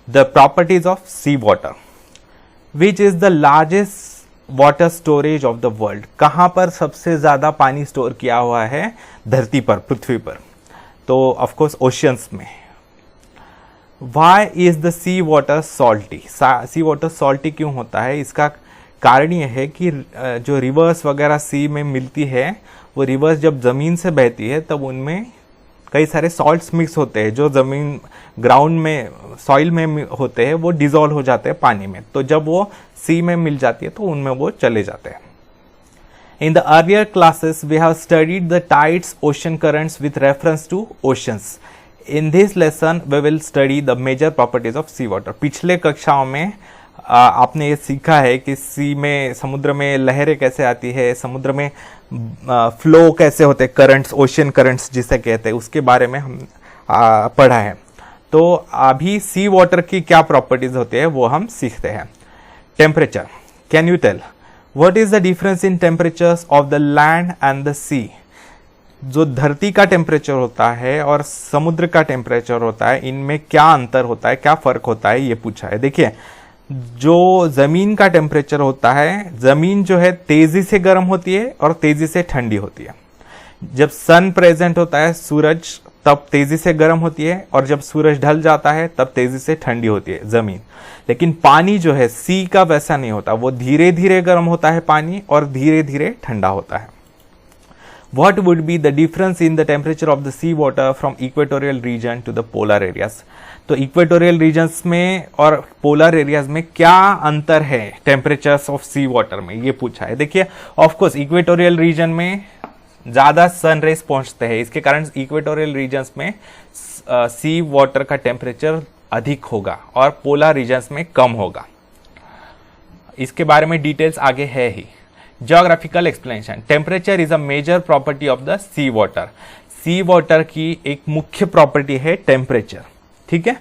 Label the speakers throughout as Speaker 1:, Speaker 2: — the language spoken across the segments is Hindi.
Speaker 1: The properties of sea water, which is the largest water storage of the world. कहाँ पर सबसे ज्यादा पानी स्टोर किया हुआ है धरती पर, पृथ्वी पर? तो ऑफकोर्स ओशियंस में। Why is the sea water salty? Sea water salty क्यों होता है? इसका कारण यह है कि जो रिवर्स वगैरह सी में मिलती है, वो रिवर्स जब जमीन से बहती है तब उनमें कई सारे सॉल्ट्स मिक्स होते हैं जो जमीन ग्राउंड में सॉइल में होते हैं, वो डिजोल्व हो जाते हैं पानी में। तो जब वो सी में मिल जाती है तो उनमें वो चले जाते हैं। In the earlier classes, we have studied the tides, ocean currents with reference to oceans. In this lesson, we will study the major properties of sea water. पिछले कक्षाओं में आपने ये सीखा है कि सी में, समुद्र में लहरें कैसे आती है, समुद्र में फ्लो कैसे होते हैं, करंट्स, ओशियन करंट्स जिसे कहते हैं, उसके बारे में हम पढ़ा है। तो अभी सी वाटर की क्या प्रॉपर्टीज होती है वो हम सीखते हैं। Temperature, can you tell What is the difference in temperatures of the land and the sea? जो धरती का टेम्परेचर होता है और समुद्र का टेम्परेचर होता है, इनमें क्या अंतर होता है, क्या फर्क होता है, ये पूछा है। देखिए, जो जमीन का टेम्परेचर होता है, जमीन जो है तेजी से गर्म होती है और तेजी से ठंडी होती है। जब सन प्रेजेंट होता है, सूरज, तब तेजी से गर्म होती है, और जब सूरज ढल जाता है तब तेजी से ठंडी होती है जमीन। लेकिन पानी जो है सी का वैसा नहीं होता, वो धीरे धीरे गर्म होता है पानी और धीरे धीरे ठंडा होता है। What would be the difference in the temperature of the sea water from equatorial region to the polar areas? तो इक्वेटोरियल रीजन्स में और पोलर एरियाज में क्या अंतर है टेम्परेचर्स ऑफ सी वाटर में, ये पूछा है। देखिए, ऑफकोर्स इक्वेटोरियल रीजन में ज्यादा सन रेस पहुंचते हैं, इसके कारण इक्वेटोरियल रीजन्स में सी वाटर का टेम्परेचर अधिक होगा और पोलर रीजन्स में कम होगा। इसके बारे में डिटेल्स आगे है ही। Geographical explanation, temperature is a major property of the sea water. Sea water की एक मुख्य प्रॉपर्टी है टेम्परेचर, ठीक है।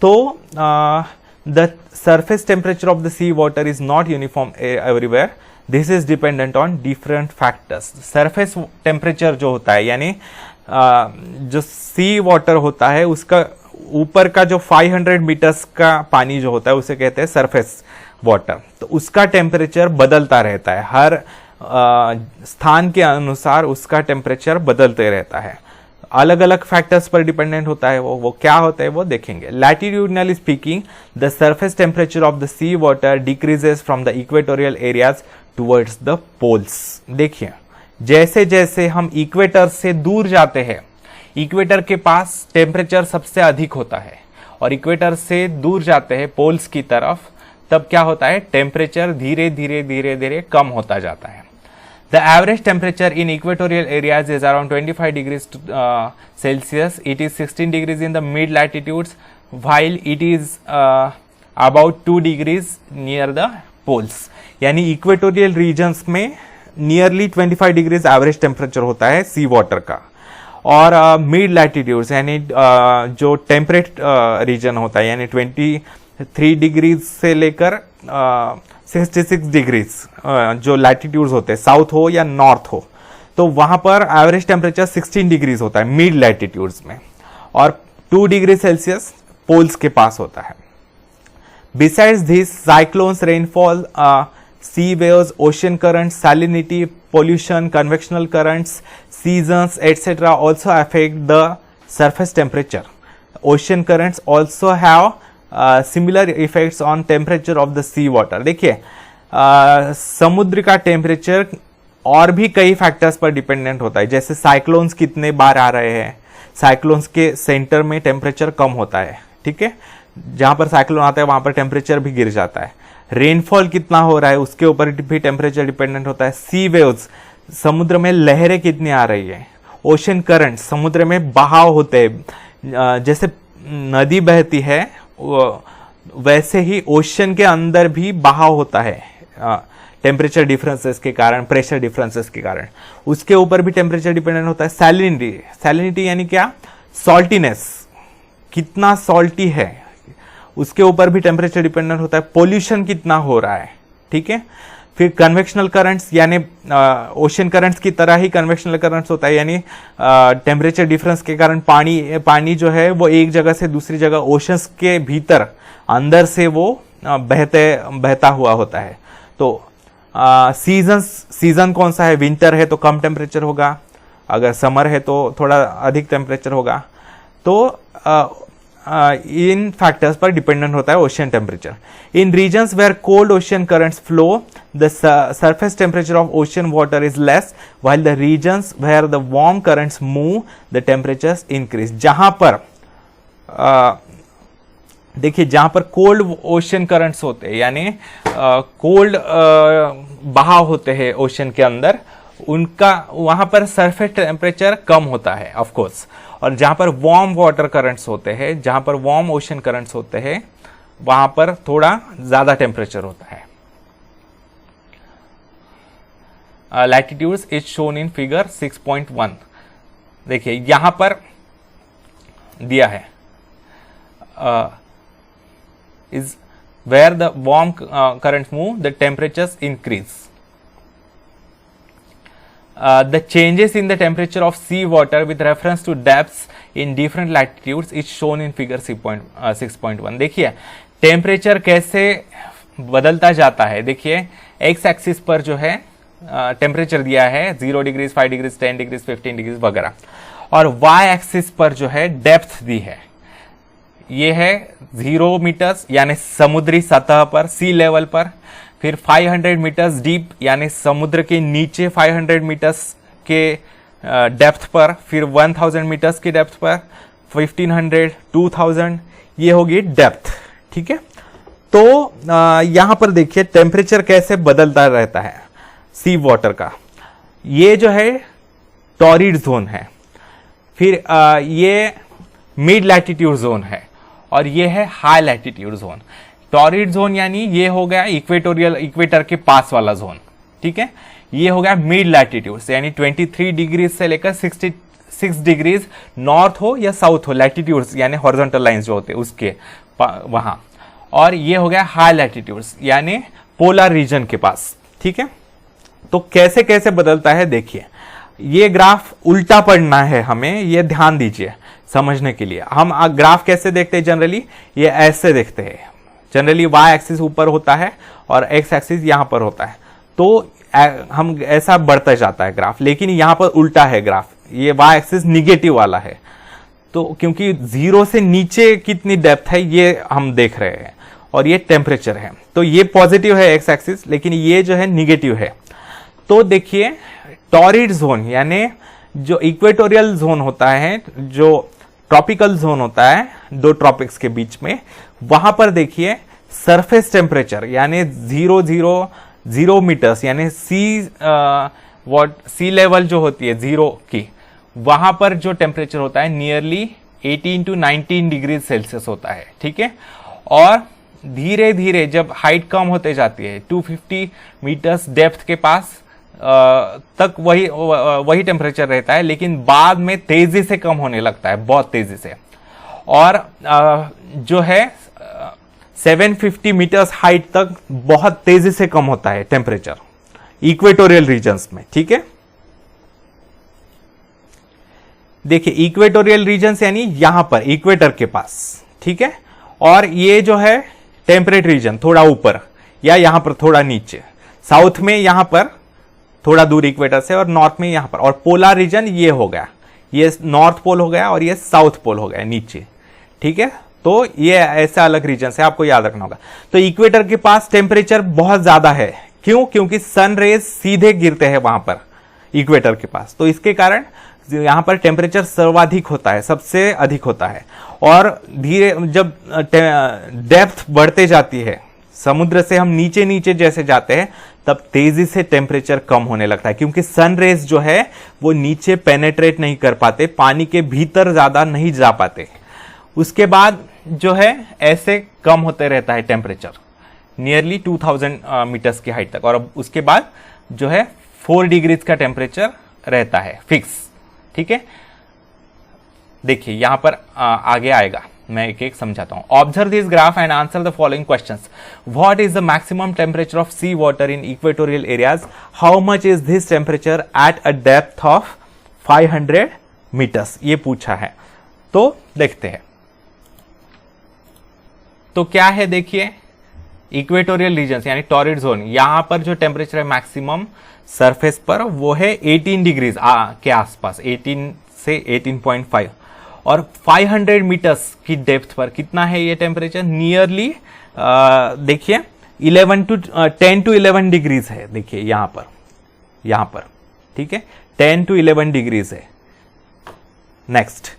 Speaker 1: तो the surface temperature of the sea water is not uniform everywhere, this is dependent on different factors. Surface temperature जो होता है, यानी जो सी वाटर होता है उसका ऊपर का जो 500 मीटर्स का पानी जो होता है उसे कहते हैं सरफेस वाटर। तो उसका टेम्परेचर बदलता रहता है, हर स्थान के अनुसार उसका टेम्परेचर बदलते रहता है, अलग अलग फैक्टर्स पर डिपेंडेंट होता है। वो क्या होता है वो देखेंगे। Latitudinally speaking, the surface temperature of the sea water decreases from the equatorial areas towards the poles. देखिए, जैसे जैसे हम इक्वेटर से दूर जाते हैं, इक्वेटर के पास टेम्परेचर सबसे अधिक होता है, और इक्वेटर से दूर जाते हैं पोल्स की तरफ, तब क्या होता है, टेम्परेचर धीरे धीरे धीरे धीरे कम होता जाता है। The average temperature in equatorial areas is around 25 degrees Celsius. It is 16 degrees in the mid latitudes, while it is about 2 degrees near the poles. यानी इक्वेटोरियल रीजन्स में नियरली 25 डिग्रीज एवरेज टेम्परेचर होता है सी वाटर का, और मिड लैटिट्यूड्स यानी जो टेम्परेट रीजन होता है, यानी 23 डिग्रीज से लेकर 66 डिग्रीज जो लैटिट्यूड्स होते हैं, साउथ हो या नॉर्थ हो, तो वहां पर एवरेज टेम्परेचर 16 डिग्रीज होता है मिड लैटिट्यूड्स में, और 2 डिग्री सेल्सियस पोल्स के पास होता है। Besides this, cyclones, rainfall, sea waves, ocean currents, salinity, pollution, convectional currents, seasons, etc. also affect the surface temperature. Ocean currents also have similar effects on temperature of the sea water. देखिए, समुद्र का टेम्परेचर और भी कई फैक्टर्स पर डिपेंडेंट होता है, जैसे साइक्लोन्स कितने बार आ रहे हैं, साइक्लोन्स के सेंटर में टेम्परेचर कम होता है, ठीक है, जहां पर साइक्लोन आता है वहां पर टेम्परेचर भी गिर जाता है। रेनफॉल कितना हो रहा है उसके ऊपर भी टेम्परेचर डिपेंडेंट होता है। सी वेव्स, समुद्र में लहरें कितनी आ रही है। ओशन करंट, समुद्र में बहाव होते हैं, जैसे नदी बहती है वैसे ही ओशन के अंदर भी बहाव होता है, टेम्परेचर डिफरेंसेस के कारण, प्रेशर डिफरेंसेस के कारण, उसके ऊपर भी टेम्परेचर डिपेंडेंट होता है। सैलिनिटी, सैलिनिटी यानी क्या, सॉल्टीनेस, कितना सॉल्टी है, उसके ऊपर भी टेम्परेचर डिपेंडेंट होता है। पोल्यूशन कितना हो रहा है, ठीक है, फिर कन्वेक्शनल करंट्स, यानी ओशन करंट्स की तरह ही कन्वेक्शनल करंट्स होता है, यानी टेम्परेचर डिफरेंस के कारण पानी जो है वो एक जगह से दूसरी जगह ओशंस के भीतर अंदर से वो बहता हुआ होता है। तो सीजन कौन सा है? विंटर है तो कम टेम्परेचर होगा, अगर समर है तो थोड़ा अधिक टेम्परेचर होगा। तो इन फैक्टर्स पर डिपेंडेंट होता है ocean temperature. In regions where cold ocean currents flow the surface temperature of ocean water is less, while the regions where the warm currents move the temperatures increase. जहां पर देखिए, जहां पर कोल्ड ओशियन करंट्स होते हैं, यानी कोल्ड बहाव होते हैं ओशियन के अंदर, उनका वहां पर सरफेस टेम्परेचर कम होता है ऑफ कोर्स। और जहां पर वार्म वाटर करंट्स होते हैं, जहां पर वार्म ओशन करंट्स होते हैं, वहां पर थोड़ा ज्यादा टेम्परेचर होता है। Latitudes is shown in figure 6.1। देखिए यहां पर दिया है is where the warm currents move the temperatures increase. The changes in the temperature of sea water with reference to depths in different latitudes is shown in figure 6.1। देखिए टेम्परेचर कैसे बदलता जाता है। देखिए एक्स एक्सिस पर जो है टेम्परेचर दिया है 0 डिग्रीज, 5 डिग्रीज, 10 डिग्रीज, 15 डिग्रीज वगैरह, और वाई एक्सिस पर जो है डेप्थ दी है, ये है 0 मीटर्स यानी समुद्री सतह पर, सी लेवल पर, फिर 500 मीटर्स डीप यानी समुद्र के नीचे 500 मीटर्स के डेप्थ पर, फिर 1000 मीटर्स की डेप्थ पर, 1500, 2000, ये होगी डेप्थ। ठीक है, तो यहां पर देखिए टेम्परेचर कैसे बदलता रहता है सी वाटर का। ये जो है टॉरिड जोन है, फिर ये मिड लैटिट्यूड जोन है, और ये है high latitude zone. Torrid zone यानी ये हो गया इक्वेटर के पास वाला जोन। ठीक है, ये हो गया मिड लैटिट्यूड यानी 23 डिग्री से लेकर 66 डिग्रीज नॉर्थ हो या साउथ हो, लैटिट्यूड्स यानी हॉरिजॉन्टल लाइंस जो होते हैं उसके वहां। और ये हो गया हाई लैटिट्यूड्स यानी पोलर रीजन के पास। ठीक है, तो कैसे कैसे बदलता है देखिए, ये ग्राफ उल्टा पढ़ना है हमें, ये ध्यान दीजिए समझने के लिए। हम ग्राफ कैसे देखते हैं जनरली, ये ऐसे देखते हैं। जनरली वाई एक्सिस ऊपर होता है और एक्स एक्सिस यहां पर होता है, तो हम ऐसा बढ़ता जाता है ग्राफ, लेकिन यहां पर उल्टा है ग्राफ, ये वाई एक्सिस निगेटिव वाला है। तो क्योंकि 0 से नीचे कितनी डेप्थ है ये हम देख रहे हैं, और ये टेम्परेचर है, तो ये पॉजिटिव है एक्स एक्सिस, लेकिन ये जो है निगेटिव है। तो देखिए टॉरिड जोन यानी जो इक्वेटोरियल जोन होता है, जो ट्रॉपिकल जोन होता है दो ट्रॉपिक्स के बीच में, वहां पर देखिए सरफेस टेम्परेचर यानी 0 मीटर्स यानी सी लेवल जो होती है 0 की, वहां पर जो टेम्परेचर होता है नियरली 18 to 19 डिग्री सेल्सियस होता है। ठीक है, और धीरे धीरे जब हाइट कम होते जाती है 250 मीटर्स डेप्थ के पास तक वही टेम्परेचर रहता है, लेकिन बाद में तेजी से कम होने लगता है, बहुत तेजी से। और जो है 750 मीटर्स हाइट तक बहुत तेजी से कम होता है टेम्परेचर इक्वेटोरियल रीजन्स में। ठीक है, देखिए इक्वेटोरियल रीजन्स यानी यहां पर इक्वेटर के पास। ठीक है, और ये जो है टेम्परेट रीजन थोड़ा ऊपर या यहां पर थोड़ा नीचे, साउथ में यहां पर थोड़ा दूर इक्वेटर से, और नॉर्थ में यहां पर। और पोलर रीजन ये हो गया, ये नॉर्थ पोल हो गया और ये साउथ पोल हो गया नीचे। ठीक है, तो ये ऐसा अलग रीजन है, आपको याद रखना होगा। तो इक्वेटर के पास टेम्परेचर बहुत ज्यादा है, क्यों? क्योंकि सन रेज सीधे गिरते हैं वहां पर इक्वेटर के पास, तो इसके कारण यहां पर टेम्परेचर सर्वाधिक होता है, सबसे अधिक होता है। और धीरे जब डेप्थ बढ़ते जाती है, समुद्र से हम नीचे नीचे जैसे जाते हैं, तब तेजी से टेम्परेचर कम होने लगता है, क्योंकि सन रेज जो है वो नीचे पेनेट्रेट नहीं कर पाते, पानी के भीतर ज्यादा नहीं जा पाते। उसके बाद जो है ऐसे कम होते रहता है टेम्परेचर नियरली 2000 मीटर्स की हाइट तक, और अब उसके बाद जो है 4 डिग्रीज का टेम्परेचर रहता है फिक्स। ठीक है, देखिए यहां पर आगे आएगा। मैं एक एक समझाता हूं। Observe this graph and answer the following questions. What is the maximum temperature of sea water in equatorial areas? How much is this temperature at a depth of 500 metres? ये पूछा है, तो देखते हैं। तो क्या है देखिए, इक्वेटोरियल रीजन्स यानी टॉरिड जोन, यहां पर जो टेम्परेचर है मैक्सिमम सरफेस पर वो है 18 डिग्रीज के आसपास, 18 से 18.5, और 500 मीटर्स की डेप्थ पर कितना है ये टेम्परेचर? नियरली देखिए 10 to 11 डिग्रीज है। देखिए यहां पर ठीक है, 10 to 11 डिग्रीज है। Next,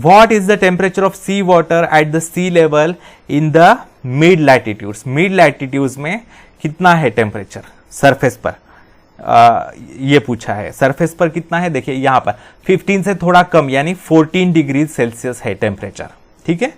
Speaker 1: what is the temperature of sea water at the sea level in the mid latitudes? mid latitudes में कितना है टेम्परेचर सरफेस पर? ये पूछा है, सरफेस पर कितना है? देखिए यहां पर 15 से थोड़ा कम यानी 14 डिग्री सेल्सियस है टेम्परेचर, ठीक है,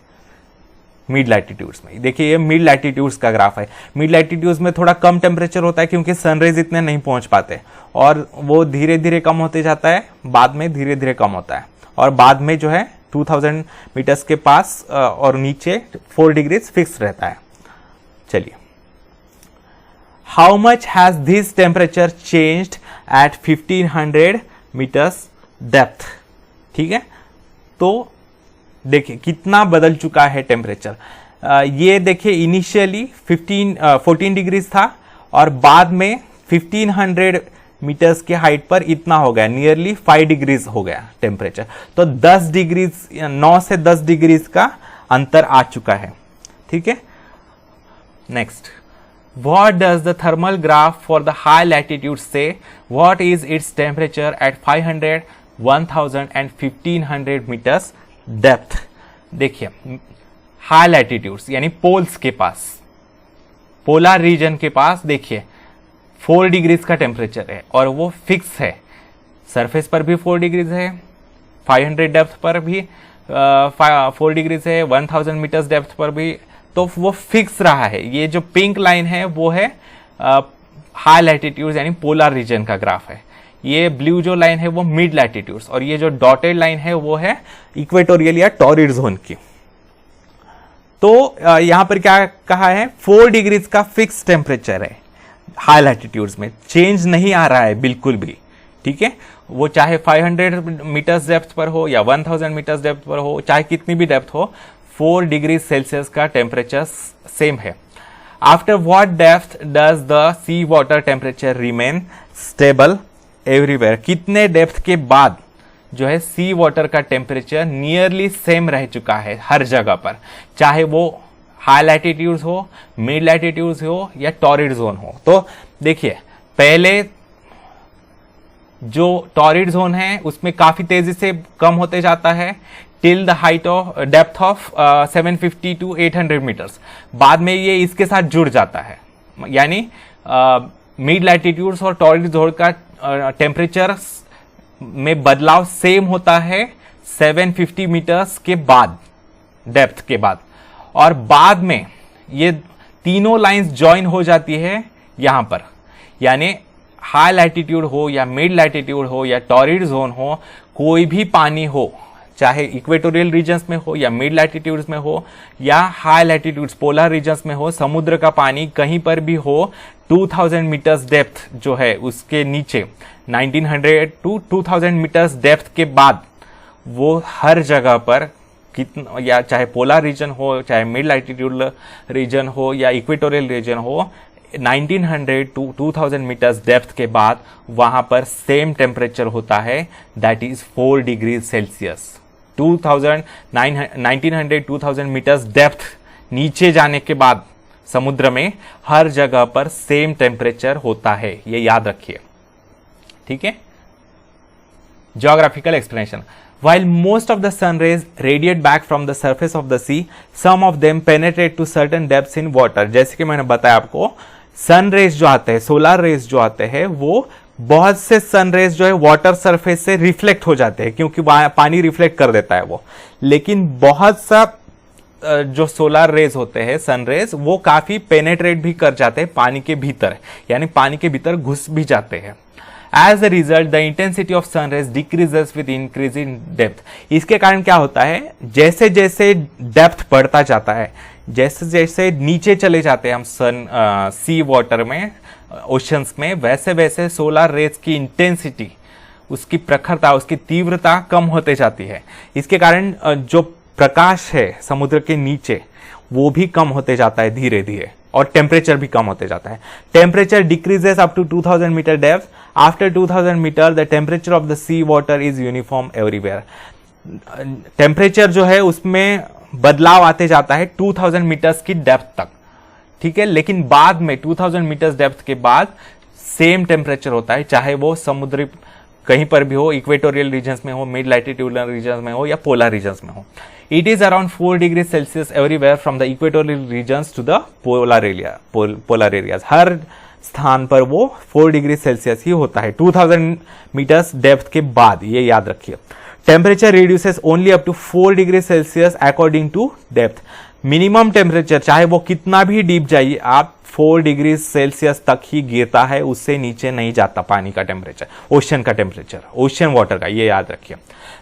Speaker 1: मिड लैटिट्यूड्स में। देखिए ये मिड लैटिट्यूड्स का ग्राफ है। मिड लैटिट्यूड्स में थोड़ा कम टेम्परेचर होता है क्योंकि सनराइज इतने नहीं पहुंच पाते, और वो धीरे धीरे कम होते जाता है, बाद में धीरे धीरे कम होता है, और बाद में जो है 2000 मीटर्स के पास और नीचे 4 डिग्रीज फिक्स रहता है। चलिए, how much has this temperature changed at 1500 metres depth? ठीक है, तो देखिए कितना बदल चुका है टेम्परेचर। ये देखिए इनिशियली 14 डिग्रीज था, और बाद में 1500 मीटर्स के हाइट पर इतना हो गया, नियरली 5 डिग्रीज हो गया टेम्परेचर। तो 10 डिग्रीज, 9 से 10 डिग्रीज का अंतर आ चुका है, ठीक है। Next, what does the thermal graph for the high latitude से? What is its temperature at 500, 1000 and 1500 metres depth? देखिए हाई लैटिट्यूड्स यानी पोल्स के पास, पोलर रीजन के पास देखिए 4 डिग्रीज का टेम्परेचर है, और वो फिक्स है। सरफेस पर भी 4 डिग्रीज है, 500 डेप्थ पर भी 4 डिग्रीज है, 1000 मीटर्स डेप्थ पर भी, तो वो फिक्स रहा है। ये जो पिंक लाइन है वो है हाई लैटिट्यूड्स यानी पोलर रीजन का ग्राफ है। ये ब्लू जो लाइन है वो मिड लैटिट्यूड्स, और ये जो डॉटेड लाइन है वो है इक्वेटोरियल या टॉरिड जोन की। तो यहां पर क्या कहा है? 4 डिग्रीज का फिक्स टेम्परेचर है हाई लैटिट्यूड्स में, चेंज नहीं आ रहा है बिल्कुल भी, ठीक है। वो चाहे 500 मीटर्स डेप्थ पर हो या 1000 मीटर्स डेप्थ पर हो, चाहे कितनी भी डेप्थ हो, 4 डिग्री सेल्सियस का टेम्परेचर सेम है। After what depth does the sea water temperature remain stable everywhere? कितने डेप्थ के बाद जो है सी वाटर का टेम्परेचर नियरली सेम रह चुका है हर जगह पर, चाहे वो हाई लैटिट्यूड्स हो, मिड लैटिट्यूड्स हो या टॉरिड जोन हो। तो देखिए पहले जो टॉरिड जोन है उसमें काफी तेजी से कम होते जाता है till the height of depth of 750 to 800 metres. बाद में ये इसके साथ जुड़ जाता है, यानी मिड लैटिट्यूड्स और टॉरिड जोन का टेम्परेचर में बदलाव सेम होता है 750 मीटर्स के बाद, डेप्थ के बाद, और बाद में ये तीनों लाइंस ज्वाइन हो जाती है यहां पर, यानी हाई लैटिट्यूड हो या मिड लैटिट्यूड हो या टॉरिड जोन हो, कोई भी पानी हो, चाहे इक्वेटोरियल रीजन्स में हो या मिड लैटिट्यूड्स में हो या हाई लैटिट्यूड्स पोलर रीजन्स में हो, समुद्र का पानी कहीं पर भी हो, 2000 मीटर्स डेप्थ जो है उसके नीचे 1900 to 2000 मीटर्स डेप्थ के बाद वो हर जगह पर कितना, या चाहे पोलर रीजन हो, चाहे मिड लैटिट्यूड रीजन हो या इक्वेटोरियल रीजन हो, 1900 to 2000 मीटर्स डेप्थ के बाद वहां पर सेम टेम्परेचर होता है, that is 4 degree Celsius. 1900 2000 metres depth नीचे जाने के बाद समुद्र में हर जगह पर सेम टेम्परेचर होता है, ये याद रखिए, ठीक है। Geographical explanation. While most of the sun rays radiate back from the surface of the sea, some of them penetrate to certain depths in water. जैसे कि मैंने बताया आपको, सन रेज जो आते हैं, सोलर रेज जो आते हैं, वो बहुत से सन रेज जो है वाटर सरफेस से रिफ्लेक्ट हो जाते हैं, क्योंकि पानी रिफ्लेक्ट कर देता है वो। लेकिन बहुत सा जो सोलर रेज होते हैं, सन रेज, वो काफी पेनेट्रेट भी कर जाते हैं पानी के भीतर, यानी पानी के भीतर घुस भी जाते हैं। As a result the intensity of sun rays decreases with increasing depth. इसके कारण क्या होता है, जैसे जैसे डेप्थ बढ़ता जाता है, जैसे जैसे नीचे चले जाते हैं हम सी वाटर में, ओशंस में, वैसे वैसे सोलर रेज की इंटेंसिटी, उसकी प्रखरता, उसकी तीव्रता कम होते जाती है। इसके कारण जो प्रकाश है समुद्र के नीचे वो भी कम होते जाता है धीरे धीरे, और टेम्परेचर भी कम होते जाता है। Temperature decreases up to 2000 metre depth. After 2000 metre the temperature of the sea water is uniform everywhere. Temperature जो है उसमें बदलाव आते जाता है 2000 मीटर्स की डेप्थ तक, ठीक है। लेकिन बाद में 2000 मीटर्स डेप्थ के बाद सेम टेम्परेचर होता है, चाहे वो समुद्री कहीं पर भी हो, इक्वेटोरियल रीजन्स में हो, मिड लैटिट्यूडनल रीजन्स में हो या पोलर रीजन्स में हो। It is around 4 degree Celsius everywhere from the equatorial regions to the polar areas. हर स्थान पर वो 4 डिग्री सेल्सियस ही होता है 2000 मीटर्स डेप्थ के बाद, ये याद रखिए। Temperature reduces only up to 4 degree Celsius according to depth. Minimum temperature चाहे वो कितना भी डीप जाइए आप, 4 डिग्री सेल्सियस तक ही गिरता है, उससे नीचे नहीं जाता पानी का टेम्परेचर, ओशन का टेम्परेचर, ओशन वाटर का, ये याद रखिए।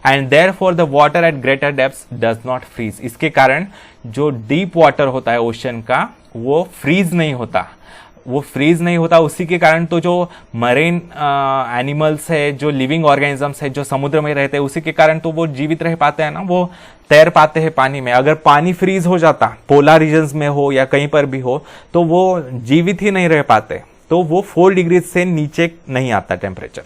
Speaker 1: And therefore the water at greater depths does not freeze. इसके कारण जो डीप वाटर होता है ओशन का, वो फ्रीज नहीं होता, उसी के कारण तो जो मरीन एनिमल्स है, जो लिविंग ऑर्गेनिजम्स है, जो समुद्र में रहते हैं, उसी के कारण तो वो जीवित रह पाते हैं ना, वो तैर पाते हैं पानी में। अगर पानी फ्रीज हो जाता, पोलर रीजन्स में हो या कहीं पर भी हो, तो वो जीवित ही नहीं रह पाते, तो वो 4 डिग्री से नीचे नहीं आता temperature.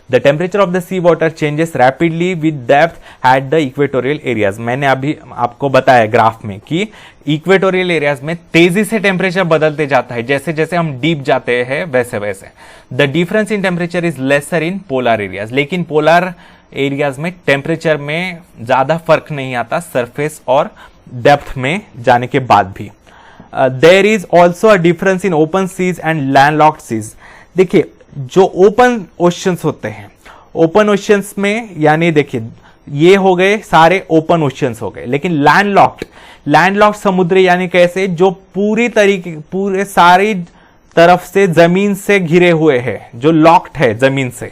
Speaker 1: The temperature of the sea water changes rapidly with depth at the equatorial areas। मैंने अभी आपको बताया ग्राफ में कि इक्वेटोरियल एरियाज में तेजी से टेम्परेचर बदलते जाता है, जैसे जैसे हम डीप जाते हैं वैसे वैसे। The difference in temperature is lesser in polar areas. लेकिन पोलर एरियाज में टेम्परेचर में ज्यादा फर्क नहीं आता सरफेस और डेप्थ में जाने के बाद भी। There is also a difference in open seas and landlocked seas. देखिए, जो ओपन ओशंस होते हैं, ओपन ओशंस में यानी देखिए ये हो गए सारे ओपन ओशंस हो गए, लेकिन लैंडलॉक्ड समुद्र यानी कैसे, जो पूरे सारी तरफ से जमीन से घिरे हुए हैं, जो लॉक्ड है जमीन से,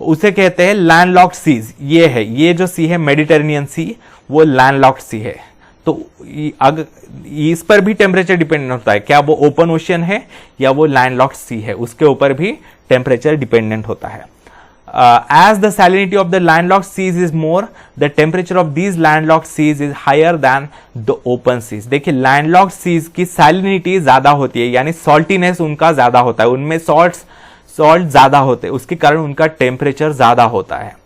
Speaker 1: उसे कहते हैं लैंडलॉक्ड सीज। ये है, ये जो सी है मेडिटेरेनियन सी, वो लैंडलॉक्ड सी है। तो अगर इस पर भी टेम्परेचर डिपेंडेंट होता है, क्या वो ओपन ओशन है या वो लैंडलॉक्ड सी है, उसके ऊपर भी टेम्परेचर डिपेंडेंट होता है। As the salinity of the landlocked seas is more, the temperature of these landlocked seas is higher than the open seas. देखिए, लैंडलॉक्ड सीज की सैलिनिटी ज्यादा होती है, यानी सॉल्टीनेस उनका ज्यादा होता है, उनमें सॉल्ट ज्यादा होते हैं, उसके कारण उनका टेम्परेचर ज्यादा होता है।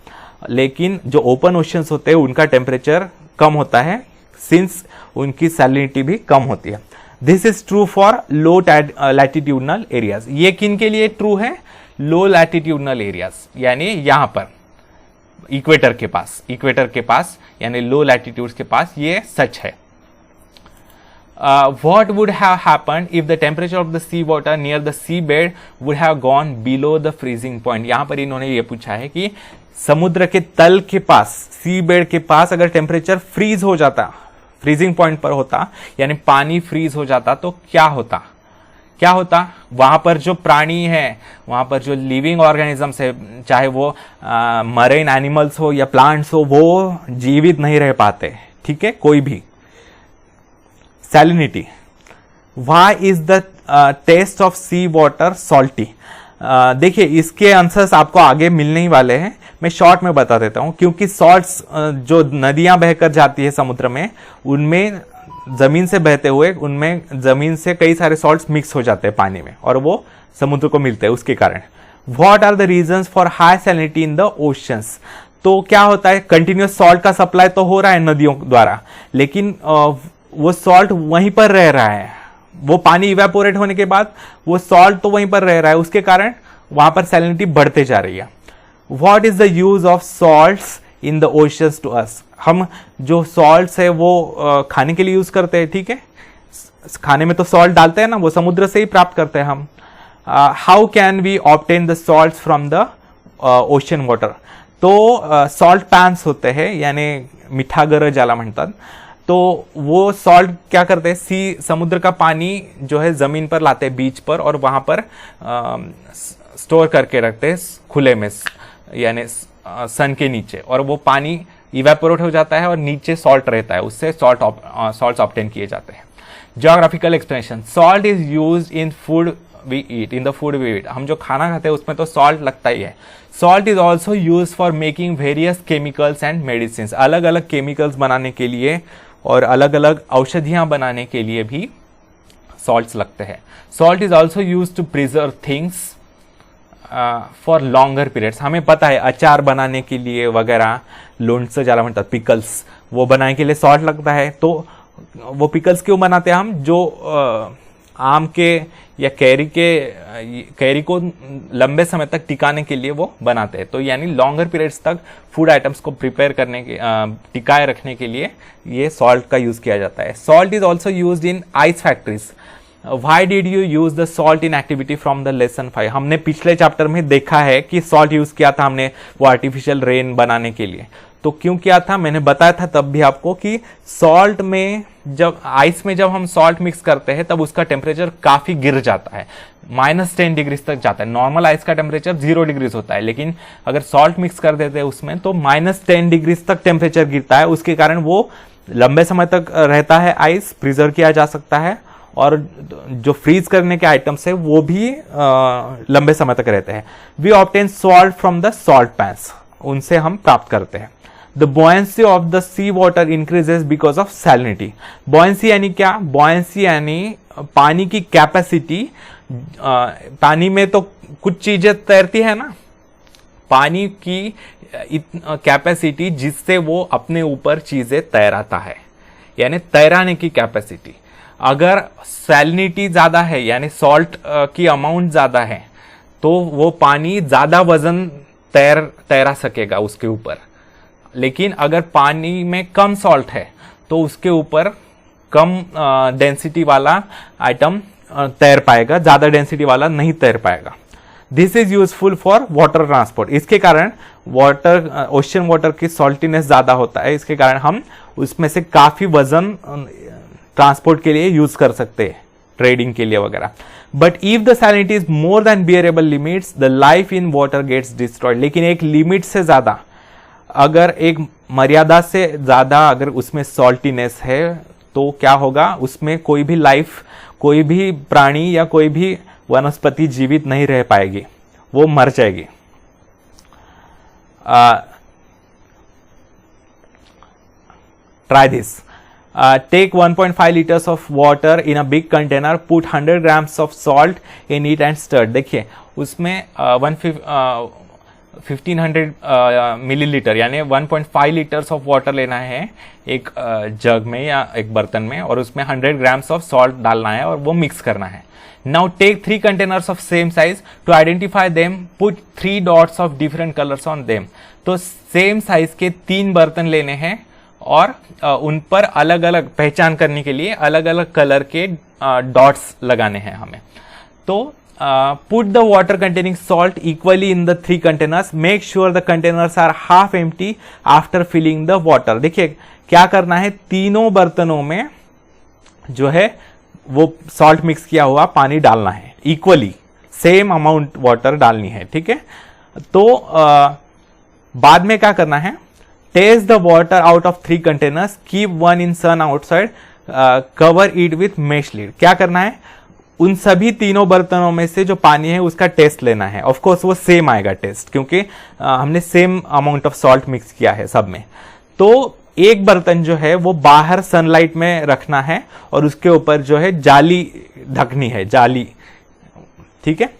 Speaker 1: लेकिन जो ओपन ओशंस होते हैं उनका टेम्परेचर कम होता है, सिंस उनकी सैलिनिटी भी कम होती है। This is true for low latitudinal areas. ये किन के लिए ट्रू है? लो लैटिट्यूडनल एरियाज, यानी यहां पर इक्वेटर के पास यानी लो लैटिट्यूड्स के पास ये सच है। What would have happened if the temperature of the sea water near the seabed would have gone below the freezing point? यहां पर इन्होंने ये पूछा है कि समुद्र के तल के पास, सी बेड के पास अगर टेम्परेचर फ्रीज हो जाता, फ्रीजिंग पॉइंट पर होता, यानी पानी फ्रीज हो जाता, तो क्या होता? वहां पर जो प्राणी है, वहां पर जो लिविंग ऑर्गेनिजम्स है, चाहे वो मरीन एनिमल्स हो या प्लांट्स हो, वो जीवित नहीं रह पाते, ठीक है, कोई भी। Salinity. Why is the taste of sea water salty? देखिए, इसके आंसर्स आपको आगे मिलने ही वाले हैं, मैं शॉर्ट में बता देता हूं। क्योंकि सॉल्ट्स जो नदियां बहकर जाती है समुद्र में, उनमें जमीन से बहते हुए, उनमें जमीन से कई सारे सॉल्ट्स मिक्स हो जाते हैं पानी में, और वो समुद्र को मिलते हैं उसके कारण। What are the reasons for high salinity in the oceans? तो क्या होता है, कंटिन्यूस सॉल्ट का सप्लाई तो हो रहा है नदियों द्वारा, लेकिन वो सॉल्ट वहीं पर रह रहा है, वो पानी इवेपोरेट होने के बाद वो सॉल्ट तो वहीं पर रह रहा है, उसके कारण वहां पर सैलिनिटी बढ़ते जा रही है। What is the use of salts in the oceans to us? हम जो सॉल्ट्स है वो खाने के लिए यूज करते हैं, ठीक है, खाने में तो सॉल्ट डालते हैं ना, वो समुद्र से ही प्राप्त करते हैं हम। How can we obtain the salt from the ocean water? तो सॉल्ट पॅन्स होते हैं, यानी मिठागर ज्याला म्हणतात, तो वो सॉल्ट क्या करते हैं, समुद्र का पानी जो है जमीन पर लाते हैं बीच पर, और वहां पर स्टोर करके रखते हैं खुले में, यानी सन के नीचे, और वो पानी इवेपोरेट हो जाता है और नीचे सॉल्ट रहता है, उससे सॉल्ट ऑब्टेन किए जाते हैं। Geographical explanation, salt is used in food we eat, in the food we eat, हम जो खाना खाते हैं उसमें तो सॉल्ट लगता ही है। Salt is also use for making various chemicals and medicine, अलग अलग केमिकल्स बनाने के लिए और अलग अलग औषधियां बनाने के लिए भी सॉल्ट्स लगते हैं। Salt is also use to preserve things for longer periods, हमें पता है अचार बनाने के लिए वगैरह, लोणचं ज्यादा बनता है, पिकल्स, वो बनाने के लिए सॉल्ट लगता है। तो वो पिकल्स क्यों बनाते हैं हम, जो आम के या कैरी को लंबे समय तक टिकाने के लिए वो बनाते हैं। तो यानी लॉन्गर पीरियड्स तक फूड आइटम्स को प्रिपेयर करने के, टिकाए रखने के लिए ये सॉल्ट का यूज किया जाता है। Salt is also used in ice factories. Why did you use the salt in activity from the lesson 5, हमने पिछले चैप्टर में देखा है कि सॉल्ट यूज किया था हमने वो आर्टिफिशियल रेन बनाने के लिए। तो क्यों किया था, मैंने बताया था तब भी आपको कि सॉल्ट में, जब आइस में जब हम सॉल्ट मिक्स करते हैं तब उसका टेम्परेचर काफी गिर जाता है, -10 डिग्री तक जाता है। नॉर्मल आइस का टेम्परेचर 0 डिग्री होता है, लेकिन अगर सॉल्ट मिक्स कर देते हैं उसमें तो -10 डिग्री तक टेम्परेचर गिरता है। उसके कारण वो लंबे समय तक रहता है, आइस प्रिजर्व किया जा सकता है, और जो फ्रीज करने के आइटम्स है वो भी लंबे समय तक रहते हैं। We obtain salt from the salt pans, उनसे हम प्राप्त करते हैं। The buoyancy of the sea water increases because of salinity. Buoyancy यानी क्या, buoyancy यानी पानी की कैपेसिटी। पानी में तो कुछ चीजें तैरती है ना, पानी की कैपेसिटी जिससे वो अपने ऊपर चीजें तैराता है, यानी तैराने की कैपेसिटी। अगर सैलिनिटी ज्यादा है यानी सॉल्ट की अमाउंट ज्यादा है तो वो पानी ज्यादा वजन तैरा सकेगा उसके ऊपर। लेकिन अगर पानी में कम सॉल्ट है तो उसके ऊपर कम डेंसिटी वाला आइटम तैर पाएगा, ज्यादा डेंसिटी वाला नहीं तैर पाएगा। This is useful for water transport, इसके कारण वाटर, ओशियन वाटर की सॉल्टीनेस ज्यादा होता है, इसके कारण हम उसमें से काफी वजन ट्रांसपोर्ट के लिए यूज कर सकते हैं, ट्रेडिंग के लिए वगैरह। But if the salinity is more than bearable limits, the life in water gets destroyed. लेकिन एक लिमिट से ज्यादा, अगर एक मर्यादा से ज्यादा अगर उसमें सॉल्टीनेस है तो क्या होगा, उसमें कोई भी लाइफ, कोई भी प्राणी या कोई भी वनस्पति जीवित नहीं रह पाएगी, वो मर जाएगी। Try this, take 1.5 liters of water in a big container, put 100 grams of salt in it and stir। देखिए उसमें 1500 मिलीलीटर यानी 1.5 लीटर्स ऑफ वाटर लेना है एक जग में या एक बर्तन में, और उसमें 100 ग्राम्स ऑफ सॉल्ट डालना है और वो मिक्स करना है। Now take 3 containers of same size, to identify them put 3 dots of different colours on them. तो सेम साइज के 3 बर्तन लेने हैं और उन पर अलग अलग पहचान करने के लिए अलग अलग कलर के डॉट्स लगाने हैं हमें। तो put the water containing salt equally in the 3 containers, make sure the containers are half empty after filling the water। देखिए क्या करना है, तीनों बर्तनों में जो है वो सॉल्ट मिक्स किया हुआ पानी डालना है, इक्वली सेम अमाउंट वाटर डालनी है, ठीक है। तो बाद में क्या करना है, taste the water out of 3 containers, keep 1 in sun outside, cover it with mesh lid. क्या करना है, उन सभी तीनों बर्तनों में से जो पानी है उसका टेस्ट लेना है। ऑफ कोर्स वो सेम आएगा टेस्ट, क्योंकि हमने same amount of salt mix किया है सब में। तो एक बर्तन जो है वो बाहर सनलाइट में रखना है और उसके ऊपर जो है जाली ढकनी है, जाली, ठीक है।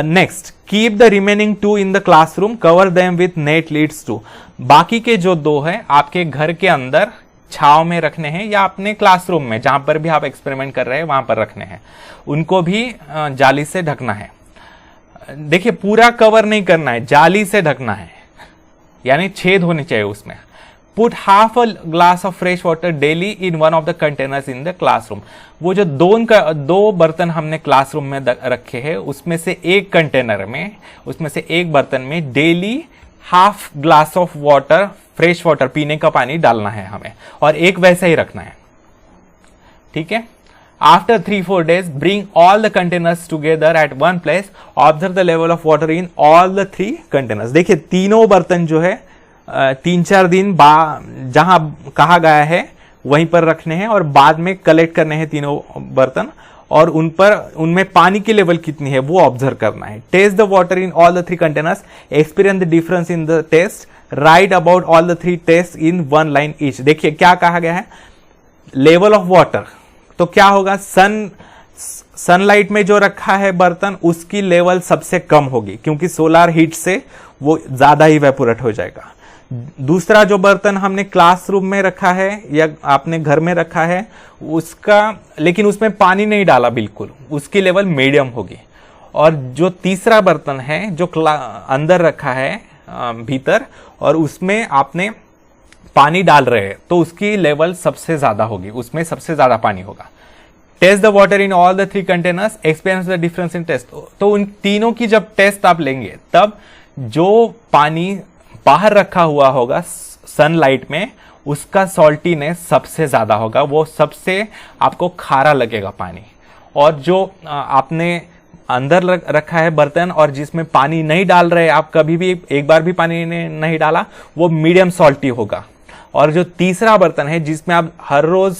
Speaker 1: Next, keep the remaining 2 in the classroom, cover them with net lids too. बाकी के जो 2 है आपके घर के अंदर छाव में रखने हैं या अपने क्लासरूम में जहां पर भी आप एक्सपेरिमेंट कर रहे हैं वहां पर रखने हैं, उनको भी जाली से ढकना है। देखिए पूरा कवर नहीं करना है, जाली से ढकना है, यानी छेद होने चाहिए उसमें। Put half a glass of fresh water daily in one of the containers in the classroom. वो जो 2 बर्तन हमने क्लासरूम में रखे हैं उसमें से एक कंटेनर में, उसमें से एक बर्तन में daily half glass of water, fresh water, पीने का पानी डालना है हमें, और एक वैसे ही रखना है, ठीक है। After 3-4 days, bring all the containers together at one place. Observe the level of water in all the 3 containers. देखिए तीनों बर्तन जो है 3-4 दिन जहां कहा गया है वहीं पर रखने हैं और बाद में कलेक्ट करने हैं तीनों बर्तन और उनमें पानी की लेवल कितनी है वो ऑब्जर्व करना है. Taste the water in all the 3 containers. Experience the difference in the taste. Write about all the 3 taste in 1 line each. देखिए क्या कहा गया है, लेवल ऑफ वाटर. तो क्या होगा, सनलाइट में जो रखा है बर्तन उसकी लेवल सबसे कम होगी क्योंकि सोलर हीट से वो ज्यादा इवेपोरेट हो जाएगा. दूसरा जो बर्तन हमने क्लासरूम में रखा है या आपने घर में रखा है उसका, लेकिन उसमें पानी नहीं डाला बिल्कुल, उसकी लेवल मीडियम होगी. और जो तीसरा बर्तन है जो अंदर रखा है भीतर और उसमें आपने पानी डाल रहे हैं तो उसकी लेवल सबसे ज्यादा होगी, उसमें सबसे ज्यादा पानी होगा. Taste the water in all the 3 containers. Experience the difference in taste. तो उन तीनों की जब टेस्ट आप लेंगे तब जो पानी बाहर रखा हुआ होगा सनलाइट में उसका सॉल्टीनेस सबसे ज्यादा होगा, वो सबसे आपको खारा लगेगा पानी. और जो आपने अंदर रखा है बर्तन और जिसमें पानी नहीं डाल रहे आप, कभी भी एक बार भी पानी नहीं डाला, वो मीडियम सॉल्टी होगा. और जो तीसरा बर्तन है जिसमें आप हर रोज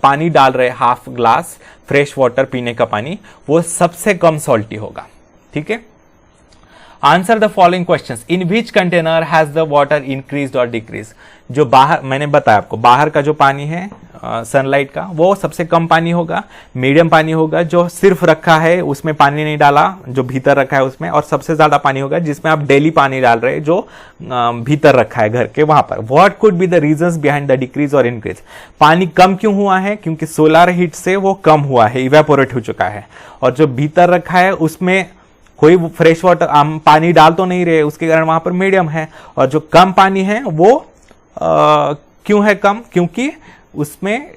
Speaker 1: पानी डाल रहे हाफ ग्लास फ्रेश वाटर पीने का पानी, वो सबसे कम सॉल्टी होगा. ठीक है. Answer the following questions. In which container has the water increased और डिक्रीज. जो बाहर, मैंने बताया आपको, बाहर का जो पानी है सनलाइट का वो सबसे कम पानी होगा, मीडियम पानी होगा जो सिर्फ रखा है उसमें पानी नहीं डाला, जो भीतर रखा है उसमें, और सबसे ज्यादा पानी होगा जिसमें आप डेली पानी डाल रहे हैं जो भीतर रखा है घर के वहां पर. What could be the reasons behind the decrease और इंक्रीज. पानी कम क्यों हुआ है, क्योंकि सोलर हीट से वो कम हुआ है, इवेपोरेट हो चुका है. और जो भीतर रखा है उसमें कोई फ्रेश वाटर हम पानी डाल तो नहीं रहे, उसके कारण वहां पर मीडियम है. और जो कम पानी है वो क्यों है कम, क्योंकि उसमें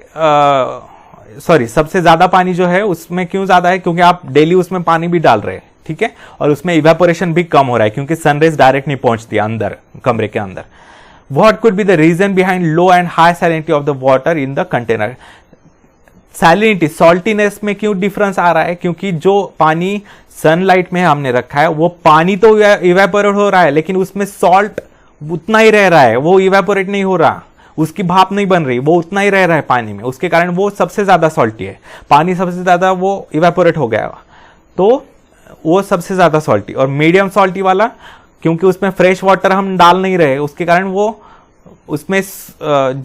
Speaker 1: सबसे ज्यादा पानी जो है उसमें क्यों ज्यादा है, क्योंकि आप डेली उसमें पानी भी डाल रहे हैं. ठीक है. और उसमें इवेपोरेशन भी कम हो रहा है क्योंकि सनरेज डायरेक्ट नहीं पहुंचती अंदर कमरे के अंदर. What could be the reason behind low and high salinity of the water in the container. Salinity, saltiness में क्यों डिफरेंस आ रहा है, क्योंकि जो पानी सनलाइट में हमने रखा है वो पानी तो इवेपोरेट हो रहा है लेकिन उसमें सॉल्ट उतना ही रह रहा है, वो इवेपोरेट नहीं हो रहा, उसकी भाप नहीं बन रही, वो उतना ही रह रहा है पानी में. उसके कारण वो सबसे ज्यादा सॉल्टी है. पानी सबसे ज्यादा वो इवेपोरेट हो गया तो वो सबसे ज्यादा सॉल्टी. और मीडियम सॉल्टी वाला क्योंकि उसमें फ्रेश वाटर हम डाल नहीं रहे उसके कारण वो, उसमें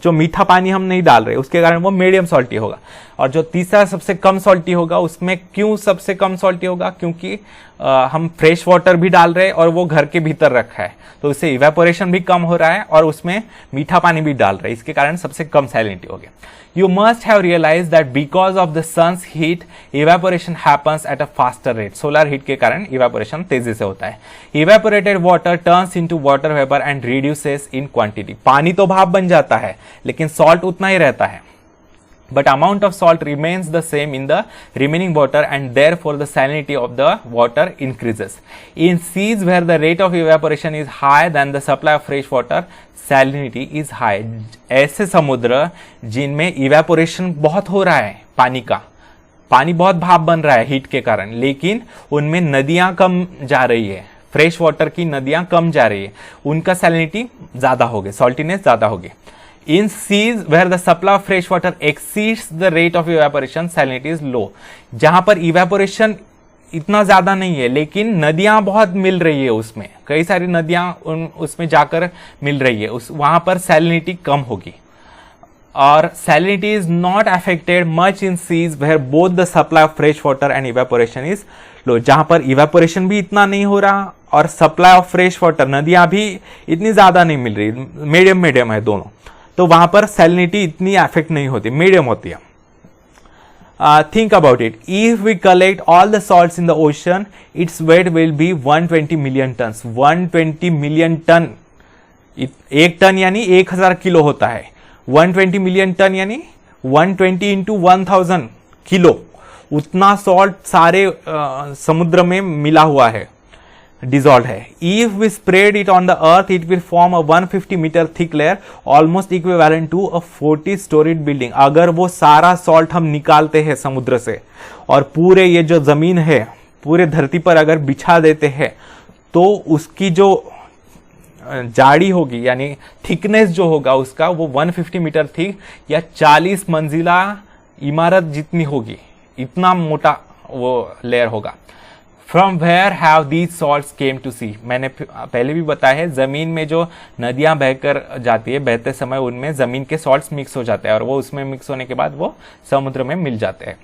Speaker 1: जो मीठा पानी हम नहीं डाल रहे उसके कारण वो मीडियम सॉल्टी होगा. और जो तीसरा सबसे कम सॉल्टी होगा उसमें क्यों सबसे कम सॉल्टी होगा, क्योंकि हम फ्रेश वाटर भी डाल रहे हैं और वो घर के भीतर रखा है तो उससे इवेपोरेशन भी कम हो रहा है और उसमें मीठा पानी भी डाल रहे हैं, इसके कारण सबसे कम सैलिनिटी हो गया. You must have realized that because of the sun's heat, evaporation happens at a faster rate. Solar heat के कारण evaporation तेजी से होता है. Evaporated water turns into water vapor and reduces in quantity. पानी तो भाप बन जाता है लेकिन salt उतना ही रहता है. But amount of salt remains the same in the remaining water and therefore the salinity of the water increases. In seas where the rate of evaporation is higher than the supply of fresh water, salinity is high. ऐसे समुद्र जिनमें इवेपोरेशन बहुत हो रहा है पानी का, पानी बहुत भाप बन रहा है हीट के कारण, लेकिन उनमें नदियां कम जा रही है, फ्रेश वाटर की नदियां कम जा रही है, उनका सैलिनिटी ज्यादा होगी, सॉल्टीनेस ज्यादा होगी. In seas where the supply of fresh water exceeds the rate of evaporation, salinity is low. जहां पर इवेपोरेशन इतना ज्यादा नहीं है लेकिन नदियां बहुत मिल रही है, उसमें कई सारी नदियां उसमें जाकर मिल रही है, वहां पर सैलिनिटी कम होगी. और salinity is not affected much in seas where both the supply of fresh water and evaporation is low. जहां पर इवेपोरेशन भी इतना नहीं हो रहा और सप्लाई ऑफ फ्रेश वाटर, नदियां भी इतनी ज्यादा नहीं मिल रही, मीडियम है दोनों, तो वहां पर सैलिनिटी इतनी अफेक्ट नहीं होती, मीडियम होती है. Think about it. If we collect all the salts in the ocean, its weight will be 120 million tons. 120 million ton, एक टन यानी 1000 किलो होता है. 120 मिलियन टन यानी 120 इंटू 1000 किलो, उतना सॉल्ट सारे समुद्र में मिला हुआ है. डिजॉल्व है। If we spread it on the earth it will form a 150 metre thick layer almost equivalent to a 40 storeyed building. अगर वो सारा सॉल्ट हम निकालते हैं समुद्र से और पूरे ये जो जमीन है पूरे धरती पर अगर बिछा देते हैं तो उसकी जो जाड़ी होगी यानी थिकनेस जो होगा उसका वो 150 मीटर थिक या 40 मंजिला इमारत जितनी होगी, इतना मोटा वो लेयर होगा। From where have these salts came to sea, मैंने पहले भी बताया है जमीन में जो नदियां बहकर जाती है बहते समय उनमें जमीन के सॉल्ट्स मिक्स हो जाते हैं और वो उसमें मिक्स होने के बाद वो समुद्र में मिल जाते हैं।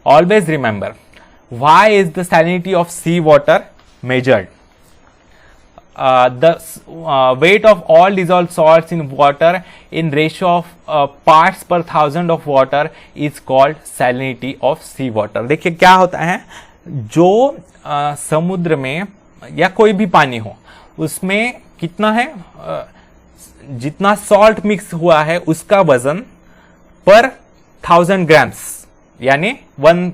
Speaker 1: Always remember why is the salinity of sea water measured? The weight of all dissolved salts in water in ratio of parts per thousand of water is called salinity of sea water। देखिए क्या होता है, जो समुद्र में या कोई भी पानी हो उसमें कितना है, जितना सॉल्ट मिक्स हुआ है उसका वजन पर 1000 ग्राम्स यानी 1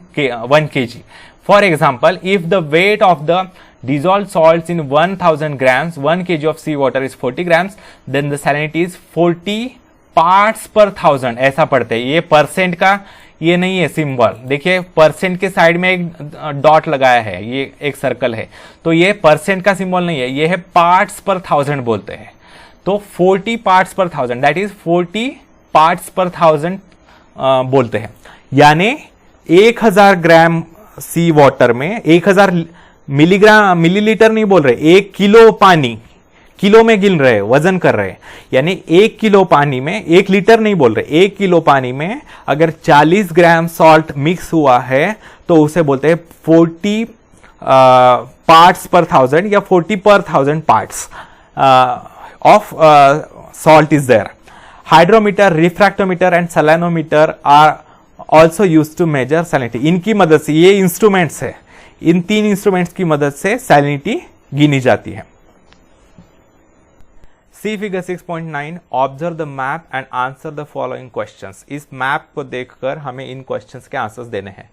Speaker 1: kg। For example if the weight of the dissolved salts in 1000 grams 1 kg of sea water is 40 grams then the salinity is 40 parts per thousand। ऐसा पढ़ते हैं, ये परसेंट का ये नहीं है सिंबल, देखिए परसेंट के साइड में एक डॉट लगाया है, ये एक सर्कल है, तो ये परसेंट का सिंबल नहीं है, ये है पार्ट्स पर थाउजेंड बोलते हैं। तो 40 पार्ट्स पर थाउजेंड दैट इज 40 पार्ट्स पर थाउजेंड बोलते हैं। यानी 1000 ग्राम सी वाटर में 1000 मिलीग्राम मिलीलीटर नहीं बोल रहे, 1 किलो पानी, किलो में गिन रहे, वजन कर रहे, यानी 1 किलो पानी में 1 लीटर नहीं बोल रहे, 1 किलो पानी में अगर 40 ग्राम सॉल्ट मिक्स हुआ है तो उसे बोलते हैं 40 पार्ट्स पर थाउजेंड या 40 पर thousand parts of salt is there. Hydrometer, refractometer and salinometer are also use to measure salinity. इनकी मदद से, ये इंस्ट्रूमेंट्स है, इन 3 इंस्ट्रूमेंट्स की मदद से सैलिनिटी गिनी जाती है। See figure 6.9 observe the map and answer the following questions. इस मैप को देखकर हमें इन क्वेश्चंस के आंसर्स देने हैं।